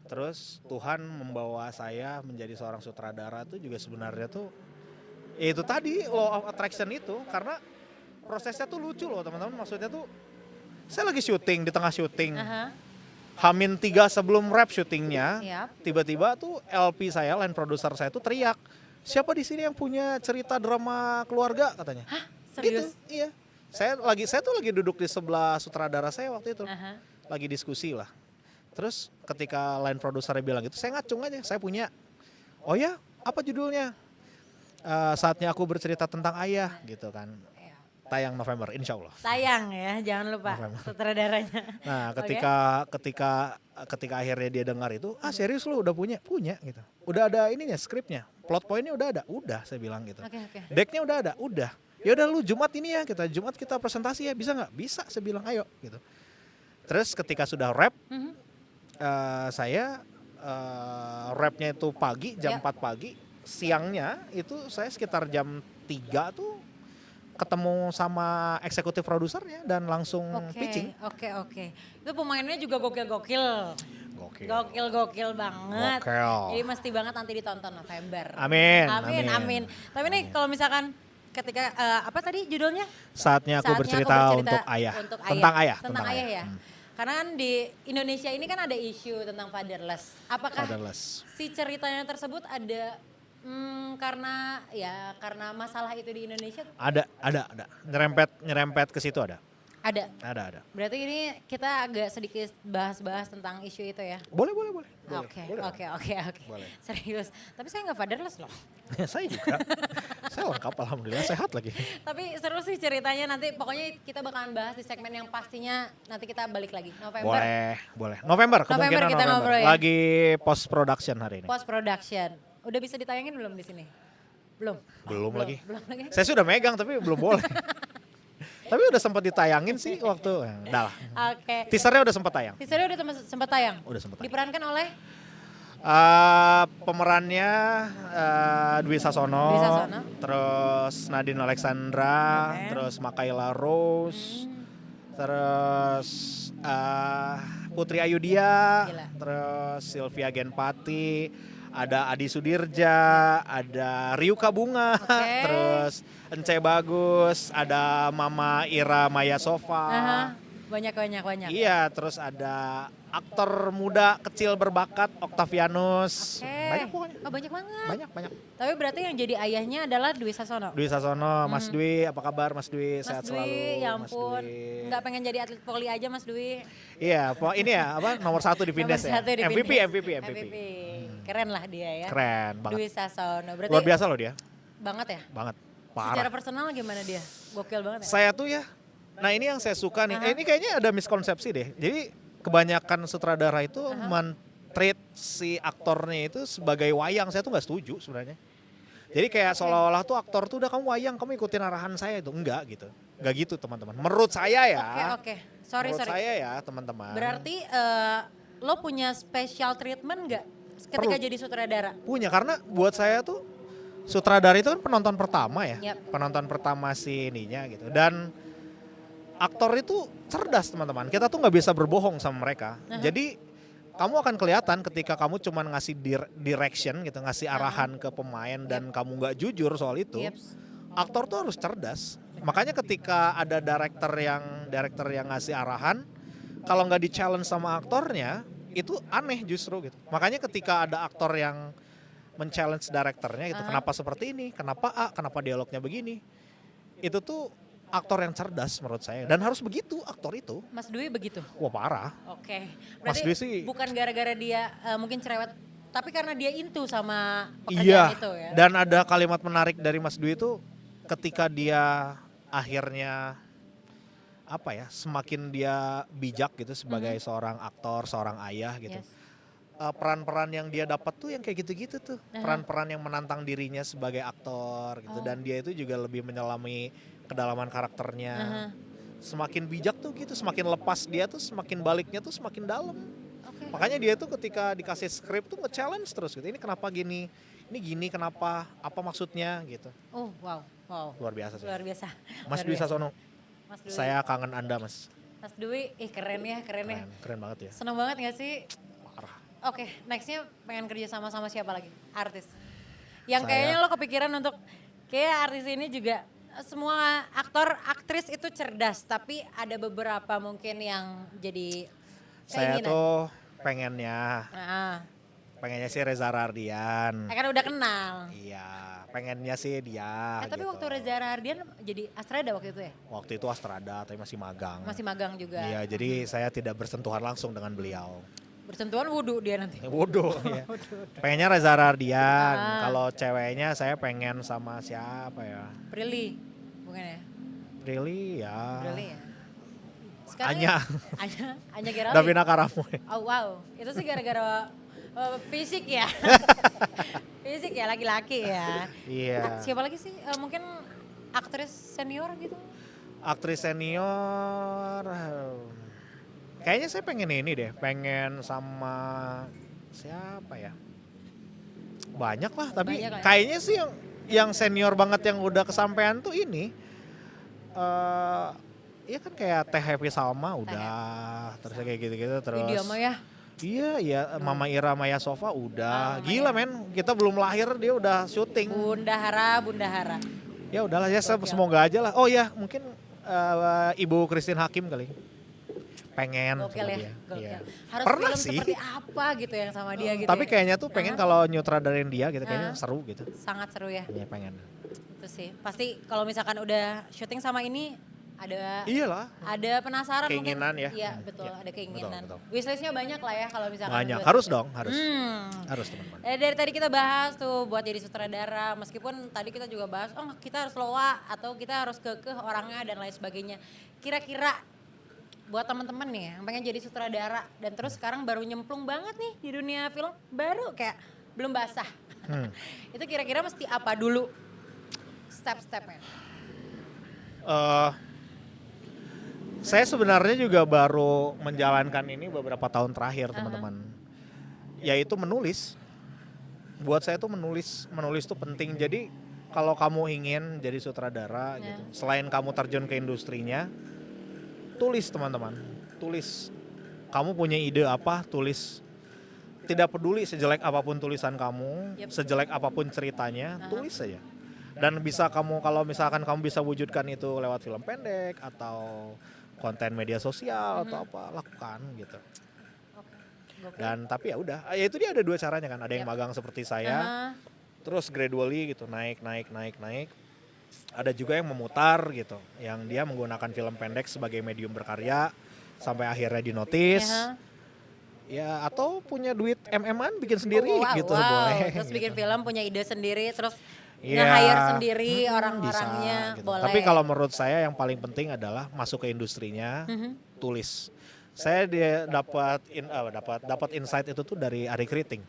B: Terus Tuhan membawa saya menjadi seorang sutradara tuh juga sebenarnya tuh ya itu tadi law of attraction itu, karena prosesnya tuh lucu loh teman-teman. Maksudnya tuh saya lagi syuting, di tengah syuting. Hamin 3 sebelum rap syutingnya,
A: Yap.
B: tiba-tiba tuh LP saya, line producer saya tuh teriak, siapa di sini yang punya cerita drama keluarga katanya.
A: Hah? Serius?
B: Gitu, iya. Saya tuh lagi duduk di sebelah sutradara saya waktu itu, lagi diskusi lah. Terus ketika line produsernya bilang gitu, saya ngacung aja, saya punya. Oh ya, apa judulnya? Saatnya aku bercerita tentang ayah gitu kan. Tayang November, insya Allah.
A: Tayang ya, jangan lupa sutradaranya.
B: Nah, ketika akhirnya dia dengar itu, serius lu udah punya gitu. Udah ada ininya, skripnya, plot pointnya udah ada, udah saya bilang gitu.
A: Oke.
B: Decknya udah ada, udah. Ya udah lu Jumat ini ya, Jumat kita presentasi ya, bisa nggak? Bisa, saya bilang ayo gitu. Terus ketika sudah rap, saya rapnya itu pagi, jam 4 pagi, siangnya itu saya sekitar jam 3 tuh ketemu sama eksekutif produsernya dan langsung pitching.
A: Oke. Itu pemainnya juga gokil-gokil. Gokil banget.
B: Gokil.
A: Jadi mesti banget nanti ditonton November.
B: Amin.
A: Tapi nih kalau misalkan ketika apa tadi judulnya?
B: Saatnya aku bercerita untuk ayah. Tentang ayah.
A: Tentang ayah ya. Karena kan di Indonesia ini kan ada isu tentang fatherless. Apakah si ceritanya tersebut ada karena masalah itu di Indonesia?
B: Ada. Nyerempet ke situ ada.
A: Ada.
B: Berarti
A: ini kita agak sedikit bahas-bahas tentang isu itu ya.
B: Boleh.
A: Oke. Serius. Tapi saya nggak fatherless loh.
B: Saya juga. Saya lengkap alhamdulillah, sehat lagi.
A: Tapi seru sih ceritanya, nanti pokoknya kita bakalan bahas di segmen yang pastinya nanti kita balik lagi. November.
B: Boleh. November kemungkinan
A: kita
B: November.
A: Ngobrol ya.
B: Lagi post production hari ini.
A: Post production. Udah bisa ditayangin belum di sini? Belum
B: lagi.
A: Belum lagi.
B: Saya sudah megang tapi belum boleh. Tapi udah sempat ditayangin sih waktu, udah lah.
A: Oke.
B: Teasernya udah sempat tayang.
A: Sempat tayang?
B: Udah sempat tayang.
A: Diperankan oleh?
B: Pemerannya Dwi Sasono, terus Nadine Alexandra, terus Makaila Rose, terus Putri Ayudhya, terus Sylvia Genpati, ada Adi Sudirja, ada Ryuka Bunga, terus Ence Bagus, ada Mama Ira Maya Sofa.
A: Banyak.
B: Iya, terus ada aktor muda kecil berbakat Octavianus. Banyak pokoknya.
A: Oh, banyak banget.
B: Banyak.
A: Tapi berarti yang jadi ayahnya adalah Dwi Sasono.
B: Mas Dwi, apa kabar Mas Dwi? Sehat selalu.
A: Ya ampun. Nggak pengen jadi atlet voli aja Mas Dwi.
B: Iya, ini ya nomor 1 di Vindes ya. MVP.
A: Keren lah dia ya.
B: Keren banget.
A: Dwi Sasono. Berarti
B: luar biasa loh dia.
A: Banget ya?
B: Banget. Parah.
A: Secara personal gimana dia? Gokil banget ya?
B: Saya tuh ya, nah ini yang saya suka nih. Ini kayaknya ada miskonsepsi deh. Jadi kebanyakan sutradara itu men-treat si aktornya itu sebagai wayang. Saya tuh nggak setuju sebenarnya. Jadi kayak seolah-olah tuh aktor tuh udah kamu wayang, kamu ikutin arahan saya itu. Enggak gitu. Enggak gitu teman-teman. Menurut saya ya.
A: Oke. Sorry.
B: Saya ya teman-teman.
A: Berarti lo punya special treatment nggak ketika jadi sutradara?
B: Punya, karena buat saya tuh sutradara itu kan penonton pertama ya.
A: Yep.
B: Penonton pertama si ininya gitu. Dan aktor itu cerdas teman-teman. Kita tuh nggak bisa berbohong sama mereka. Jadi kamu akan kelihatan ketika kamu cuma ngasih direction gitu, ngasih arahan ke pemain dan kamu nggak jujur soal itu. Aktor tuh harus cerdas. Makanya ketika ada director yang ngasih arahan, kalau nggak di-challenge sama aktornya, itu aneh justru gitu. Makanya ketika ada aktor yang men-challenge directornya gitu, kenapa seperti ini, kenapa kenapa dialognya begini, itu tuh aktor yang cerdas menurut saya, dan harus begitu aktor itu.
A: Mas Dwi begitu?
B: Wah parah.
A: Oke.
B: Mas Dwi sih
A: bukan gara-gara dia mungkin cerewet, tapi karena dia into sama
B: iya,
A: pekerjaan itu ya.
B: Dan ada kalimat menarik dari Mas Dwi itu ketika dia akhirnya semakin dia bijak gitu sebagai seorang aktor, seorang ayah gitu. Peran-peran yang dia dapat tuh yang kayak gitu-gitu tuh. Peran-peran yang menantang dirinya sebagai aktor gitu. Dan dia itu juga lebih menyelami kedalaman karakternya. Semakin bijak tuh gitu, semakin lepas dia tuh semakin baliknya tuh semakin dalam. Makanya dia tuh ketika dikasih skrip tuh nge-challenge terus gitu. Ini kenapa gini? Ini gini kenapa? Apa maksudnya gitu.
A: Oh wow.
B: Luar biasa sih.
A: Luar biasa.
B: Mas Dwi Sasono. Saya kangen Anda Mas.
A: Mas Dwi, keren ya.
B: Keren banget ya.
A: Seneng banget gak sih?
B: Parah.
A: Oke, nextnya pengen kerja sama siapa lagi? Artis. Yang kayaknya lo kepikiran untuk, kayak artis ini juga semua aktor, aktris itu cerdas, tapi ada beberapa mungkin yang jadi keinginan.
B: Saya tuh pengennya sih Reza Rahardian.
A: Kan udah kenal.
B: Iya, pengennya sih dia.
A: Tapi
B: gitu.
A: waktu Reza Rahardian jadi Astrada waktu itu ya?
B: Waktu itu Astrada, tapi masih magang.
A: Masih magang juga.
B: Iya, jadi saya tidak bersentuhan langsung dengan beliau.
A: Bersentuhan wudhu dia nanti.
B: Wudhu, ya. Pengennya Reza Rahardian. Kalau ceweknya saya pengen sama siapa ya?
A: Prilly, bukan ya?
B: Prilly ya.
A: Sekarang Anya Gerawi.
B: Davina Karamo.
A: Oh wow, itu sih gara-gara fisik ya. Fisik ya, laki-laki ya.
B: Iya.
A: Siapa lagi sih? Mungkin aktris senior gitu?
B: Aktris senior... Kayaknya saya pengen ini deh, pengen sama siapa ya? Banyak lah, tapi kayaknya sih yang senior banget yang udah kesampaian tuh ini. Iya kan kayak Teh Happy Salma udah, terus kayak gitu-gitu terus.
A: Dia mah ya.
B: Iya, iya, Mama Ira Maya Sova udah.
A: Mama
B: Gila
A: Ira.
B: men, kita belum lahir dia udah syuting.
A: Bunda Hara.
B: Ya udahlah ya,
A: Gokil.
B: semoga aja lah. Oh ya, mungkin Ibu Christine Hakim kali. Pengen
A: Gokil
B: sama
A: ya,
B: dia.
A: gokil.
B: Iya.
A: Harus
B: Pernah
A: film
B: sih.
A: seperti apa gitu yang sama dia gitu
B: Tapi
A: ya.
B: kayaknya tuh pengen kalau nyutradarain dia gitu, kayaknya seru gitu.
A: Sangat seru ya,
B: Iya pengen.
A: itu sih. Pasti kalau misalkan udah syuting sama ini ada
B: Iyalah.
A: penasaran
B: Keinginan
A: mungkin.
B: ya.
A: Iya betul,
B: Iya,
A: ada keinginan.
B: betul.
A: Wishlistnya banyak lah ya kalau misalkan.
B: Banyak.
A: buat
B: Harus
A: itu.
B: dong, harus. Harus teman-teman.
A: Dari tadi kita bahas tuh buat jadi sutradara, meskipun tadi kita juga bahas, oh kita harus loa atau kita harus kekeh orangnya dan lain sebagainya. Kira-kira buat teman-teman nih yang pengen jadi sutradara dan terus sekarang baru nyemplung banget nih di dunia film, baru kayak belum basah. Itu kira-kira mesti apa dulu step-stepnya?
B: Saya sebenarnya juga baru menjalankan ini beberapa tahun terakhir teman-teman. Yaitu menulis. Buat saya tuh menulis tuh penting. Jadi kalau kamu ingin jadi sutradara gitu, selain kamu terjun ke industrinya, tulis teman-teman, tulis. Kamu punya ide apa, tulis. Tidak peduli sejelek apapun tulisan kamu, sejelek apapun ceritanya, tulis saja. Dan bisa kamu, kalau misalkan kamu bisa wujudkan itu lewat film pendek atau konten media sosial atau apa, lakukan gitu. Dan tapi ya udah, ya itu dia ada dua caranya kan, ada yang magang seperti saya, terus gradually gitu naik. Ada juga yang memutar gitu, yang dia menggunakan film pendek sebagai medium berkarya sampai akhirnya dinotis. Ya atau punya duit MM-an bikin sendiri gitu boleh.
A: Terus bikin film punya ide sendiri, terus
B: Iya.
A: nge-hire sendiri orang-orangnya,
B: bisa, gitu.
A: boleh.
B: Tapi kalau menurut saya yang paling penting adalah masuk ke industrinya, tulis. Saya dapat insight itu tuh dari Ari Kriting.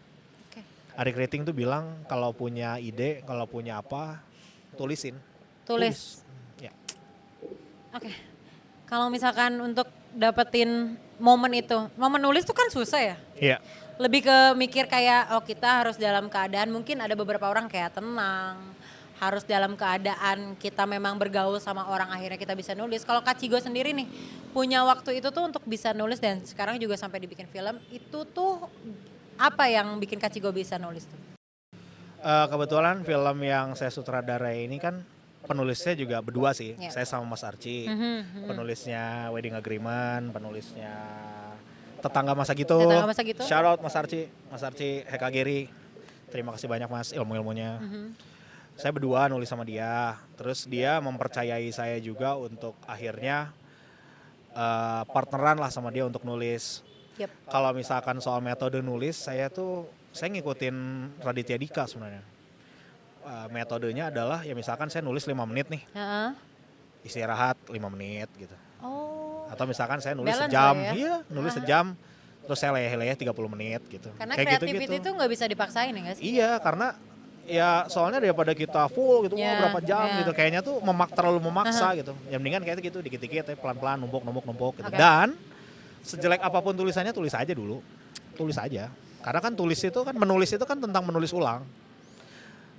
B: Ari Kriting tuh bilang kalau punya ide, kalau punya apa, tulisin.
A: Tulis.
B: Ya.
A: Oke. Kalau misalkan untuk dapetin momen itu, momen nulis tuh kan susah ya?
B: Iya.
A: Lebih ke mikir kayak, oh kita harus dalam keadaan, mungkin ada beberapa orang kayak tenang, harus dalam keadaan kita memang bergaul sama orang akhirnya kita bisa nulis. Kalau Kak Cigo sendiri nih, punya waktu itu tuh untuk bisa nulis dan sekarang juga sampai dibikin film, itu tuh apa yang bikin Kak Cigo bisa nulis tuh?
B: Kebetulan film yang saya sutradarai ini kan penulisnya juga berdua sih. Saya sama Mas Arci. Penulisnya Wedding Agreement, penulisnya Tetangga Masa Gitu. Shout out Mas Arci Hekageri. Terima kasih banyak Mas ilmu-ilmunya. Saya berdua nulis sama dia. Terus dia mempercayai saya juga untuk akhirnya partneran lah sama dia untuk nulis. Kalau misalkan soal metode nulis, saya ngikutin Raditya Dika sebenarnya. Metodenya adalah ya misalkan saya nulis 5 menit nih. Istirahat 5 menit gitu. Atau misalkan saya nulis
A: balance
B: sejam,
A: ya?
B: iya nulis sejam, terus saya leleh-leleh 30 menit gitu.
A: Karena
B: kayak
A: kreativiti itu nggak bisa dipaksain ya nggak sih?
B: Iya, karena ya soalnya daripada kita full gitu, berapa jam gitu, kayaknya tuh terlalu memaksa gitu. Ya mendingan kayak gitu dikit-dikit ya, pelan-pelan, numpuk gitu. Dan sejelek apapun tulisannya, tulis aja dulu. Tulis aja. Karena kan menulis itu kan tentang menulis ulang.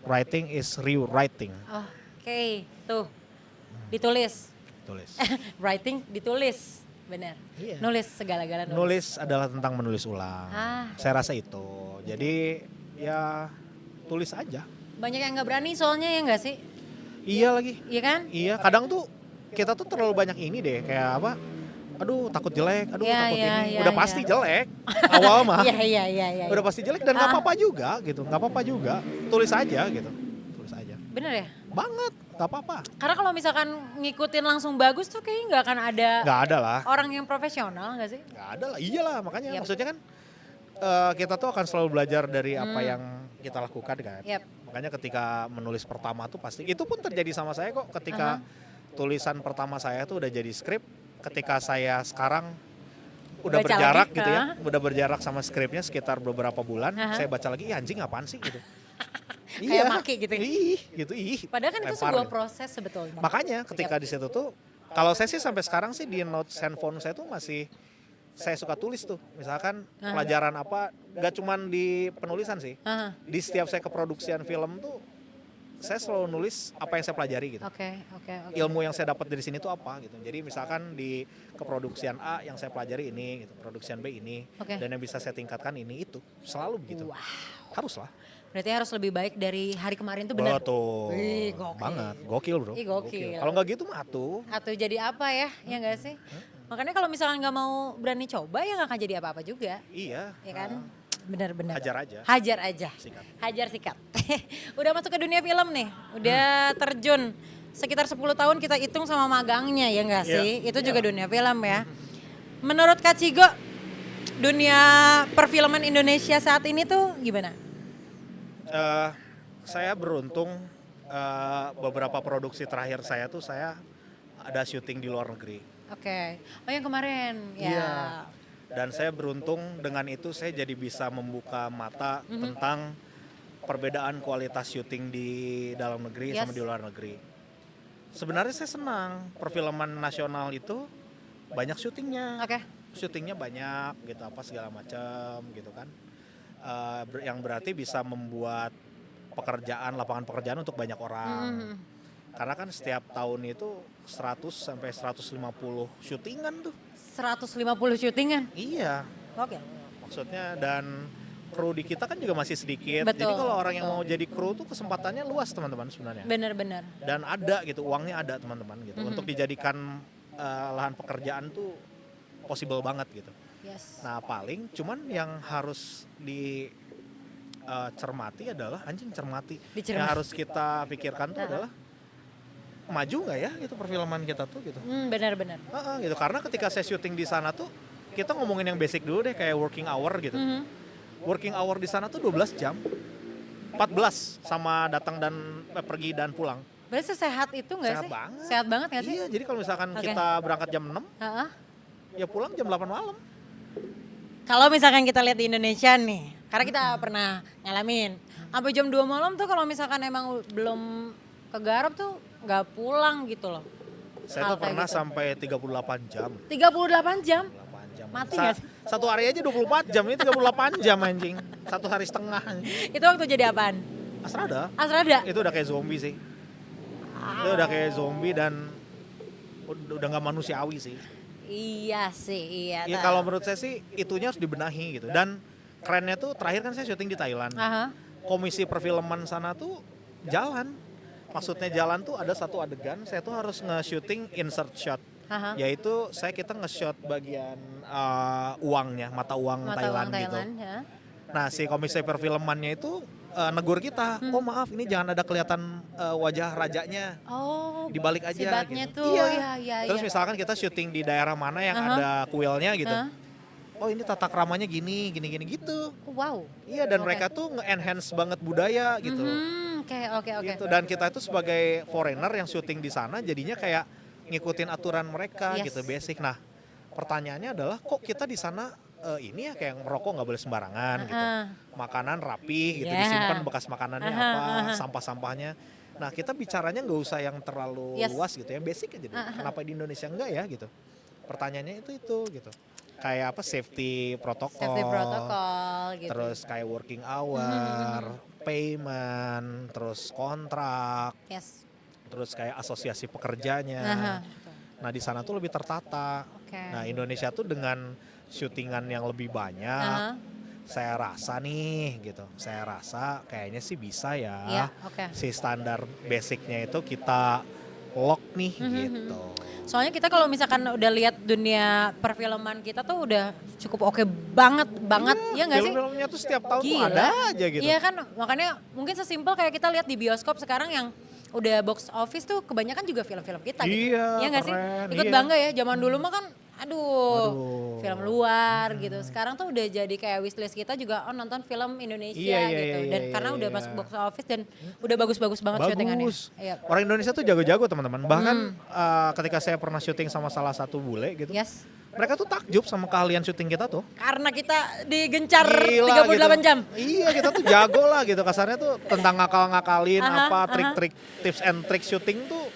B: Writing is rewriting.
A: Oke, tuh. Ditulis.
B: Tulis.
A: Writing ditulis. Benar.
B: Iya.
A: Nulis segala-gala nulis.
B: Nulis adalah tentang menulis ulang. Saya rasa itu. Jadi ya tulis aja.
A: Banyak yang nggak berani soalnya ya nggak sih?
B: Iya lagi.
A: Iya kan?
B: Iya, kadang tuh kita tuh terlalu banyak ini deh, kayak apa? Aduh takut jelek, takut ini. Udah pasti jelek. Awal mah.
A: Iya.
B: Udah pasti jelek dan nggak apa-apa juga gitu. Nggak apa-apa juga. Tulis aja gitu. Tulis aja.
A: Bener ya?
B: Banget, nggak apa-apa.
A: Karena kalau misalkan ngikutin langsung bagus tuh kayaknya nggak akan ada.
B: Nggak ada lah.
A: Orang yang profesional nggak sih?
B: Nggak ada lah, iyalah makanya maksudnya kan kita tuh akan selalu belajar dari apa yang kita lakukan kan. Makanya ketika menulis pertama tuh pasti, itu pun terjadi sama saya kok ketika tulisan pertama saya tuh udah jadi skrip, ketika saya sekarang udah
A: baca
B: berjarak
A: lagi,
B: gitu ya, udah berjarak sama skripnya sekitar beberapa bulan, saya baca lagi, anjing apaan sih gitu.
A: Kayak maki gitu. Padahal kan itu sebuah proses sebetulnya.
B: Makanya ketika di situ tuh, kalau saya sih sampai sekarang sih di notes handphone saya tuh masih saya suka tulis tuh, misalkan pelajaran apa, gak cuman di penulisan sih, di setiap saya keproduksian film tuh saya selalu nulis apa yang saya pelajari gitu.
A: Oke.
B: Ilmu yang saya dapat dari sini tuh apa gitu. Jadi misalkan di keproduksian A yang saya pelajari ini, gitu, produksian B ini,
A: Oke.
B: dan yang bisa saya tingkatkan ini itu, selalu begitu.
A: Wow.
B: Haruslah.
A: Berarti harus lebih baik dari hari kemarin tuh benar.
B: Betul.
A: Wih, gokil.
B: Banget, gokil bro.
A: Ih, gokil.
B: Kalau nggak gitu mah atuh.
A: Atau jadi apa ya? Ya nggak sih? Makanya kalau misalkan nggak mau berani coba ya nggak akan jadi apa-apa juga.
B: Iya.
A: Ya kan? Benar-benar.
B: Hajar aja.
A: Hajar aja.
B: Sikat.
A: Hajar sikat. Udah masuk ke dunia film nih. Udah terjun. Sekitar 10 tahun kita hitung sama magangnya ya nggak
B: Iya.
A: sih? Itu juga dunia film ya. Menurut Kak Cigo, dunia perfilman Indonesia saat ini tuh gimana?
B: Saya beruntung beberapa produksi terakhir saya tuh saya ada syuting di luar negeri.
A: Oke. Oh yang kemarin ya.
B: Iya. Dan saya beruntung dengan itu saya jadi bisa membuka mata tentang perbedaan kualitas syuting di dalam negeri sama
A: Yes.
B: di luar negeri. Sebenarnya saya senang perfilman nasional itu banyak syutingnya.
A: Oke.
B: Syutingnya banyak gitu apa segala macam gitu kan. Yang berarti bisa membuat lapangan pekerjaan untuk banyak orang. Karena kan setiap tahun itu 100 sampai 150 syutingan tuh.
A: 150 syutingan.
B: Iya,
A: Oke.
B: maksudnya dan kru di kita kan juga masih sedikit.
A: Betul,
B: Jadi kalau orang yang
A: betul.
B: mau jadi kru tuh kesempatannya luas teman-teman sebenarnya.
A: Benar-benar.
B: Dan ada gitu, uangnya ada teman-teman gitu. Untuk dijadikan lahan pekerjaan tuh possible banget gitu.
A: Yes.
B: Nah paling cuman yang harus cermati adalah cermati.
A: Dicermati.
B: Yang harus kita pikirkan tuh adalah maju nggak ya gitu perfilman kita tuh gitu.
A: Benar-benar.
B: Gitu karena ketika saya syuting di sana tuh kita ngomongin yang basic dulu deh kayak working hour gitu. Working hour di sana tuh 12 jam. 14 sama datang dan pergi dan pulang.
A: Berarti sesehat itu nggak
B: Sehat
A: sih?
B: banget.
A: Sehat banget nggak sih?
B: Iya, jadi kalau misalkan
A: Oke.
B: kita berangkat jam 6,
A: Heeh.
B: ya pulang jam 8 malam.
A: Kalau misalkan kita lihat di Indonesia nih, karena kita pernah ngalamin, sampai jam 2 malam tuh kalau misalkan emang belum kegarap tuh nggak pulang gitu loh.
B: Saya
A: Hal
B: tuh
A: kayak
B: pernah
A: gitu.
B: sampai 38 jam.
A: 38 jam?
B: 8 jam.
A: Mati nggak sih?
B: Satu hari aja 24 jam, ini 38 jam anjing. Satu hari setengah anjing.
A: Itu waktu jadi apaan?
B: Asrada.
A: Asrada?
B: Itu udah kayak zombie sih. Itu udah kayak zombie dan udah nggak manusiawi sih.
A: Iya sih, iya.
B: Ya kalau menurut saya sih itunya harus dibenahi gitu. Dan kerennya tuh terakhir kan saya syuting di Thailand.
A: Aha.
B: Komisi perfilman sana tuh jalan. Maksudnya jalan tuh ada satu adegan saya tuh harus nge-shooting insert shot.
A: Aha.
B: Yaitu kita nge-shot bagian uangnya, mata uang
A: Mata
B: Thailand
A: uang
B: gitu.
A: Thailand, ya.
B: Nah si komisi perfilmannya itu negur kita, oh maaf ini jangan ada kelihatan wajah rajanya.
A: Oh,
B: Dibalik aja
A: sibatnya
B: gitu.
A: tuh,
B: Iya.
A: iya.
B: Terus misalkan kita syuting di daerah mana yang ada kuilnya gitu. Oh ini tata keramanya gini gitu.
A: Wow.
B: Iya dan
A: Oke.
B: mereka tuh nge-enhance banget budaya gitu.
A: Oke.
B: Gitu. Dan kita itu sebagai foreigner yang syuting di sana jadinya kayak ngikutin aturan mereka
A: Yes.
B: gitu basic. Nah pertanyaannya adalah kok kita di sana ini ya kayak merokok nggak boleh sembarangan gitu. Makanan rapi gitu
A: Yeah.
B: disimpan bekas makanannya sampah-sampahnya. Nah kita bicaranya nggak usah yang terlalu
A: Yes.
B: luas gitu ya basic aja dulu. Kenapa di Indonesia enggak ya gitu. Pertanyaannya itu gitu. Kayak apa safety protokol.
A: Safety protokol gitu.
B: Terus kayak working hour, payment, terus kontrak,
A: Yes.
B: terus kayak asosiasi pekerjanya.
A: Betul.
B: Nah di sana tuh lebih tertata.
A: Oke.
B: Nah Indonesia tuh dengan syutingan yang lebih banyak, saya rasa nih gitu, saya rasa kayaknya sih bisa ya.
A: Iya, oke.
B: Si standar basicnya itu kita lock nih gitu.
A: Soalnya kita kalau misalkan udah lihat dunia perfilman kita tuh udah cukup oke banget, ya nggak sih?
B: Film-filmnya tuh setiap tahun tuh
A: Gila.
B: ada aja gitu.
A: Iya kan, makanya mungkin sesimpel kayak kita lihat di bioskop sekarang yang udah box office tuh kebanyakan juga film-film kita gitu.
B: Iya,
A: Nggak sih?
B: keren,
A: Ikut
B: iya.
A: bangga ya, zaman dulu mah kan aduh, film luar gitu. Sekarang tuh udah jadi kayak wishlist kita juga nonton film Indonesia
B: Iya,
A: gitu.
B: iya,
A: Dan
B: iya,
A: karena udah
B: iya.
A: masuk box office dan udah bagus-bagus banget syutingannya.
B: Bagus.
A: Iya.
B: Orang Indonesia tuh jago-jago teman-teman. Bahkan ketika saya pernah syuting sama salah satu bule gitu,
A: Yes.
B: mereka tuh takjub sama keahlian syuting kita tuh.
A: Karena kita digencar
B: Gila
A: 38
B: gitu.
A: jam.
B: Iya kita tuh jago lah gitu kasarnya tuh tentang ngakal-ngakalin
A: Aha,
B: trik-trik tips and trick syuting tuh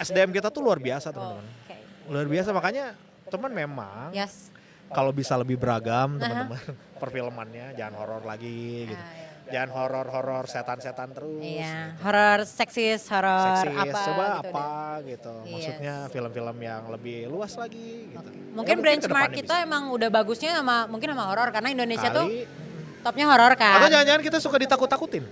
B: SDM kita tuh luar biasa teman-teman.
A: Oke.
B: Luar biasa makanya teman memang
A: Yes.
B: kalau bisa lebih beragam teman-teman perfilmannya jangan horor lagi gitu.
A: Iya.
B: Jangan horor-horor setan-setan terus.
A: Iya,
B: gitu.
A: horor seksis, horor
B: Seksis,
A: apa
B: coba
A: gitu
B: apa
A: deh.
B: gitu.
A: Yes.
B: Maksudnya film-film yang lebih luas lagi gitu.
A: Mungkin
B: Ya,
A: benchmark
B: kedepannya
A: kita emang udah bagusnya sama mungkin sama horor karena Indonesia tuh
B: kali.
A: topnya horor kan.
B: Atau jangan-jangan kita suka ditakut-takutin.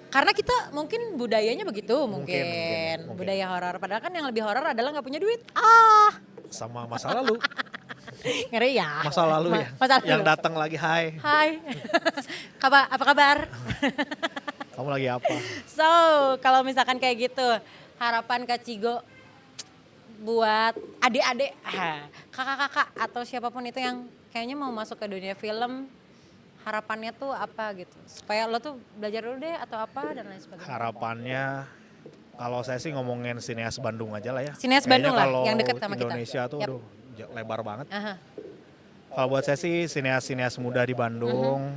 A: Karena kita mungkin budayanya begitu mungkin.
B: Mungkin.
A: Budaya horor. Padahal kan yang lebih horor adalah nggak punya duit. Ah,
B: Sama masa lalu.
A: ngeri ya.
B: Masa lalu ya.
A: Masa lalu.
B: Yang datang lagi, hai.
A: Hai. Apa kabar?
B: Kamu lagi apa?
A: So, kalau misalkan kayak gitu, harapan Kak Cigo buat adik-adik, kakak-kakak atau siapapun itu yang kayaknya mau masuk ke dunia film, harapannya tuh apa gitu? Supaya lo tuh belajar dulu deh atau apa dan lain sebagainya.
B: Harapannya kalau saya sih ngomongin sineas Bandung aja lah ya.
A: Sineas
B: Kayaknya
A: Bandung lah,
B: kalau
A: yang deket sama kita.
B: Indonesia tuh
A: Yap.
B: aduh lebar banget.
A: Aha.
B: Kalau buat saya sih sineas-sineas muda di Bandung,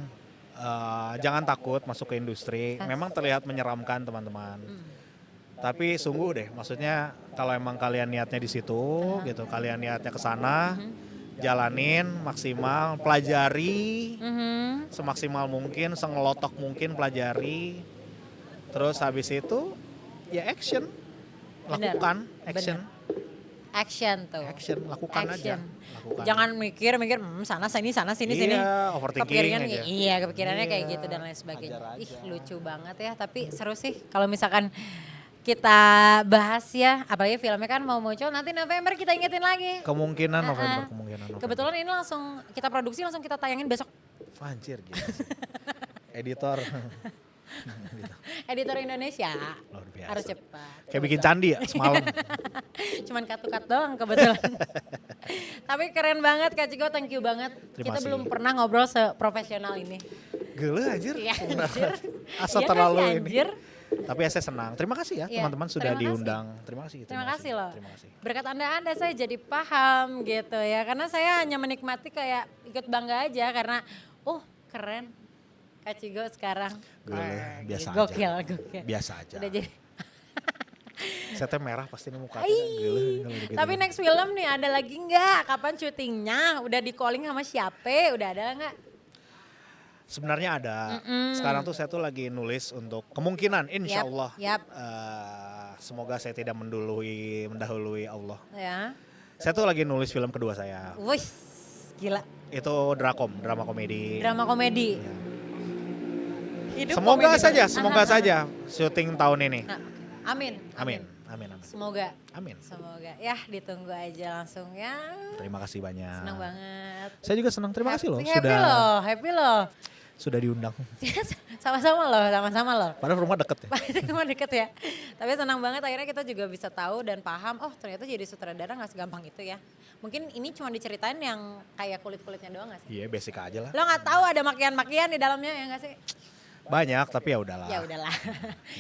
B: jangan takut masuk ke industri. Memang terlihat menyeramkan teman-teman. Tapi sungguh deh, maksudnya kalau emang kalian niatnya di situ, gitu, kalian niatnya ke sana, jalanin maksimal, pelajari semaksimal mungkin, sengelotok mungkin pelajari. Terus habis itu ya action,
A: Bener,
B: lakukan action,
A: Action tuh.
B: action, lakukan aja.
A: Action.
B: Lakukan.
A: Jangan mikir sana sini sini.
B: Iya, overthinking
A: Kepikiran
B: aja.
A: iya, kepikirannya kayak
B: Iya,
A: gitu dan lain sebagainya.
B: hajar
A: Ih,
B: aja.
A: lucu banget ya, tapi seru sih kalau misalkan kita bahas ya, apalagi filmnya kan mau muncul nanti November kita ingetin lagi.
B: Kemungkinan November,
A: Uh-uh.
B: kemungkinan November.
A: Kebetulan ini langsung kita produksi langsung kita tayangin besok.
B: Anjir gila sih. Editor.
A: Editor Indonesia
B: Luar biasa.
A: harus cepat.
B: Kayak bikin candi ya semalam.
A: Cuman cut doang kebetulan. Tapi keren banget Kak Ciko, thank you banget.
B: Terima
A: Kita
B: kasih.
A: belum pernah ngobrol seprofesional ini.
B: Gila anjir.
A: Iya
B: Benar.
A: anjir.
B: Asa
A: Iya
B: terlalu
A: nggak sih,
B: ini.
A: anjir?
B: Tapi ya saya senang. Terima kasih ya
A: Iya,
B: teman-teman sudah
A: terima kasih.
B: diundang. Terima kasih.
A: Terima kasih loh.
B: Terima kasih.
A: Berkat Anda saya jadi paham gitu ya. Karena saya hanya menikmati kayak ikut bangga aja karena keren. Kak Cigo sekarang.
B: Gila, biasa aja.
A: Gokil.
B: Biasa aja.
A: Udah jadi.
B: Saya teh merah pasti nih mukanya.
A: Ai.
B: Gila, gitu.
A: Tapi next film nih ada lagi nggak? Kapan syutingnya? Udah di calling sama siapa? Udah ada nggak?
B: Sebenarnya ada. Sekarang tuh saya tuh lagi nulis untuk kemungkinan insya
A: Yap,
B: Allah.
A: yap.
B: Semoga saya tidak mendahului Allah.
A: Ya.
B: Saya tuh lagi nulis film kedua saya.
A: Wih, gila.
B: Itu drama komedi.
A: Drama komedi.
B: Ya.
A: Hidup
B: Semoga
A: komedi
B: saja,
A: banget.
B: semoga saja syuting tahun ini.
A: Nah, amin.
B: Amin, amin, amin.
A: Semoga.
B: Amin.
A: Semoga. Ya ditunggu aja langsung ya.
B: Terima kasih banyak.
A: Senang banget.
B: Saya juga senang. Terima kasih loh
A: Happy loh.
B: sudah diundang.
A: Sama-sama loh.
B: Padahal rumah deket ya.
A: Cuma deket ya. Tapi senang banget akhirnya kita juga bisa tahu dan paham, ternyata jadi sutradara gak segampang itu ya. Mungkin ini cuma diceritain yang kayak kulit-kulitnya doang gak sih?
B: Iya basic aja lah.
A: Lo gak tahu ada makian-makian di dalamnya ya gak sih?
B: Banyak tapi ya udahlah.
A: Ya udahlah.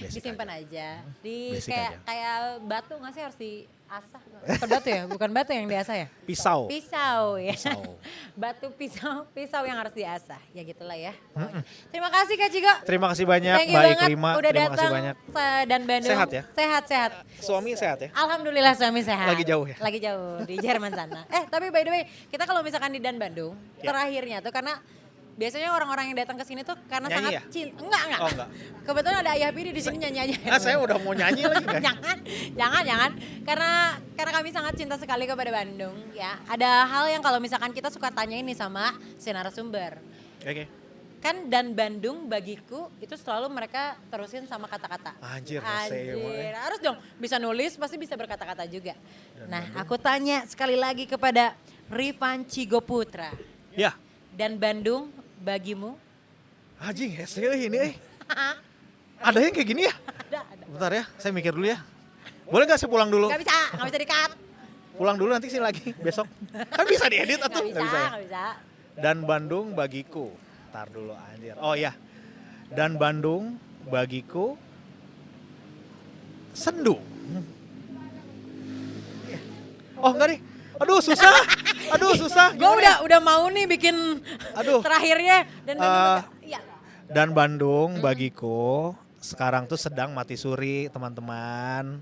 B: Basic
A: Disimpan aja. Di
B: Basic
A: kayak
B: aja.
A: kayak batu gak sih harus diasah? Bukan batu ya? Bukan batu yang diasah ya?
B: Pisau.
A: Pisau ya.
B: Pisau.
A: Batu pisau yang harus diasah. Ya gitulah ya. pokoknya. Terima kasih Kak Cigo.
B: Terima kasih banyak
A: Thank you
B: Mbak
A: banget
B: Iklima.
A: udah
B: Terima kasih
A: datang
B: banyak.
A: dan Bandung.
B: Sehat ya?
A: Sehat.
B: Suami sehat ya?
A: Alhamdulillah suami sehat.
B: Lagi jauh ya?
A: Lagi jauh di Jerman sana. Tapi by the way, kita kalau misalkan di Dan Bandung,
B: Ya.
A: terakhirnya tuh karena biasanya orang-orang yang datang ke sini tuh karena
B: Nyanyi
A: sangat
B: ya?
A: cinta. Enggak.
B: Oh, enggak.
A: Kebetulan ada Ayah Bidi di sini nyanyi aja.
B: Saya udah mau nyanyi lagi kan?
A: jangan. Karena kami sangat cinta sekali kepada Bandung ya. Ada hal yang kalau misalkan kita suka tanyain nih sama si narasumber.
B: Oke.
A: Kan Dan Bandung bagiku itu selalu mereka terusin sama kata-kata.
B: Anjir,
A: Harus dong bisa nulis pasti bisa berkata-kata juga. Aku tanya sekali lagi kepada Rifan Cigoputra.
B: Ya.
A: Dan Bandung bagimu?
B: Anjing, hese ini Ada yang kayak gini ya?
A: Ada.
B: Bentar ya, saya mikir dulu ya. Boleh gak saya pulang dulu?
A: Gak bisa di-cut.
B: Pulang dulu nanti sih lagi besok. Kan bisa diedit atau
A: Gak bisa,
B: ya?
A: gak bisa.
B: Dan Bandung bagiku. Ntar dulu anjir. Oh iya. Dan Bandung bagiku sendu. Oh enggak nih. Aduh susah.
A: Gue udah mau nih bikin
B: Aduh.
A: terakhirnya. Dan Bandung iya.
B: Dan Bandung bagiku sekarang tuh sedang mati suri teman-teman.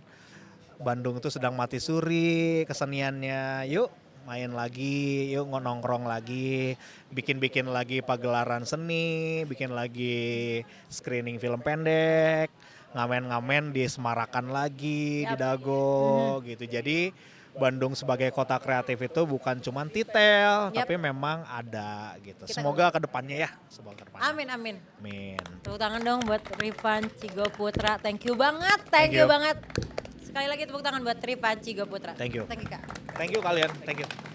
B: Bandung tuh sedang mati suri keseniannya. Yuk main lagi, yuk nongkrong lagi, bikin lagi pagelaran seni, bikin lagi screening film pendek, ngamen-ngamen di Semarakan lagi, di Dago gitu. Jadi Bandung sebagai kota kreatif itu bukan cuma titel, tapi memang ada gitu. Semoga kedepannya ya, semoga kedepannya.
A: Amin, amin.
B: Amin.
A: Tepuk tangan dong buat Rifan Cigoputra. Thank you banget, thank you banget. Sekali lagi tepuk tangan buat Rifan Cigoputra.
B: Thank you.
A: Thank you Kak.
B: Thank you kalian, thank you.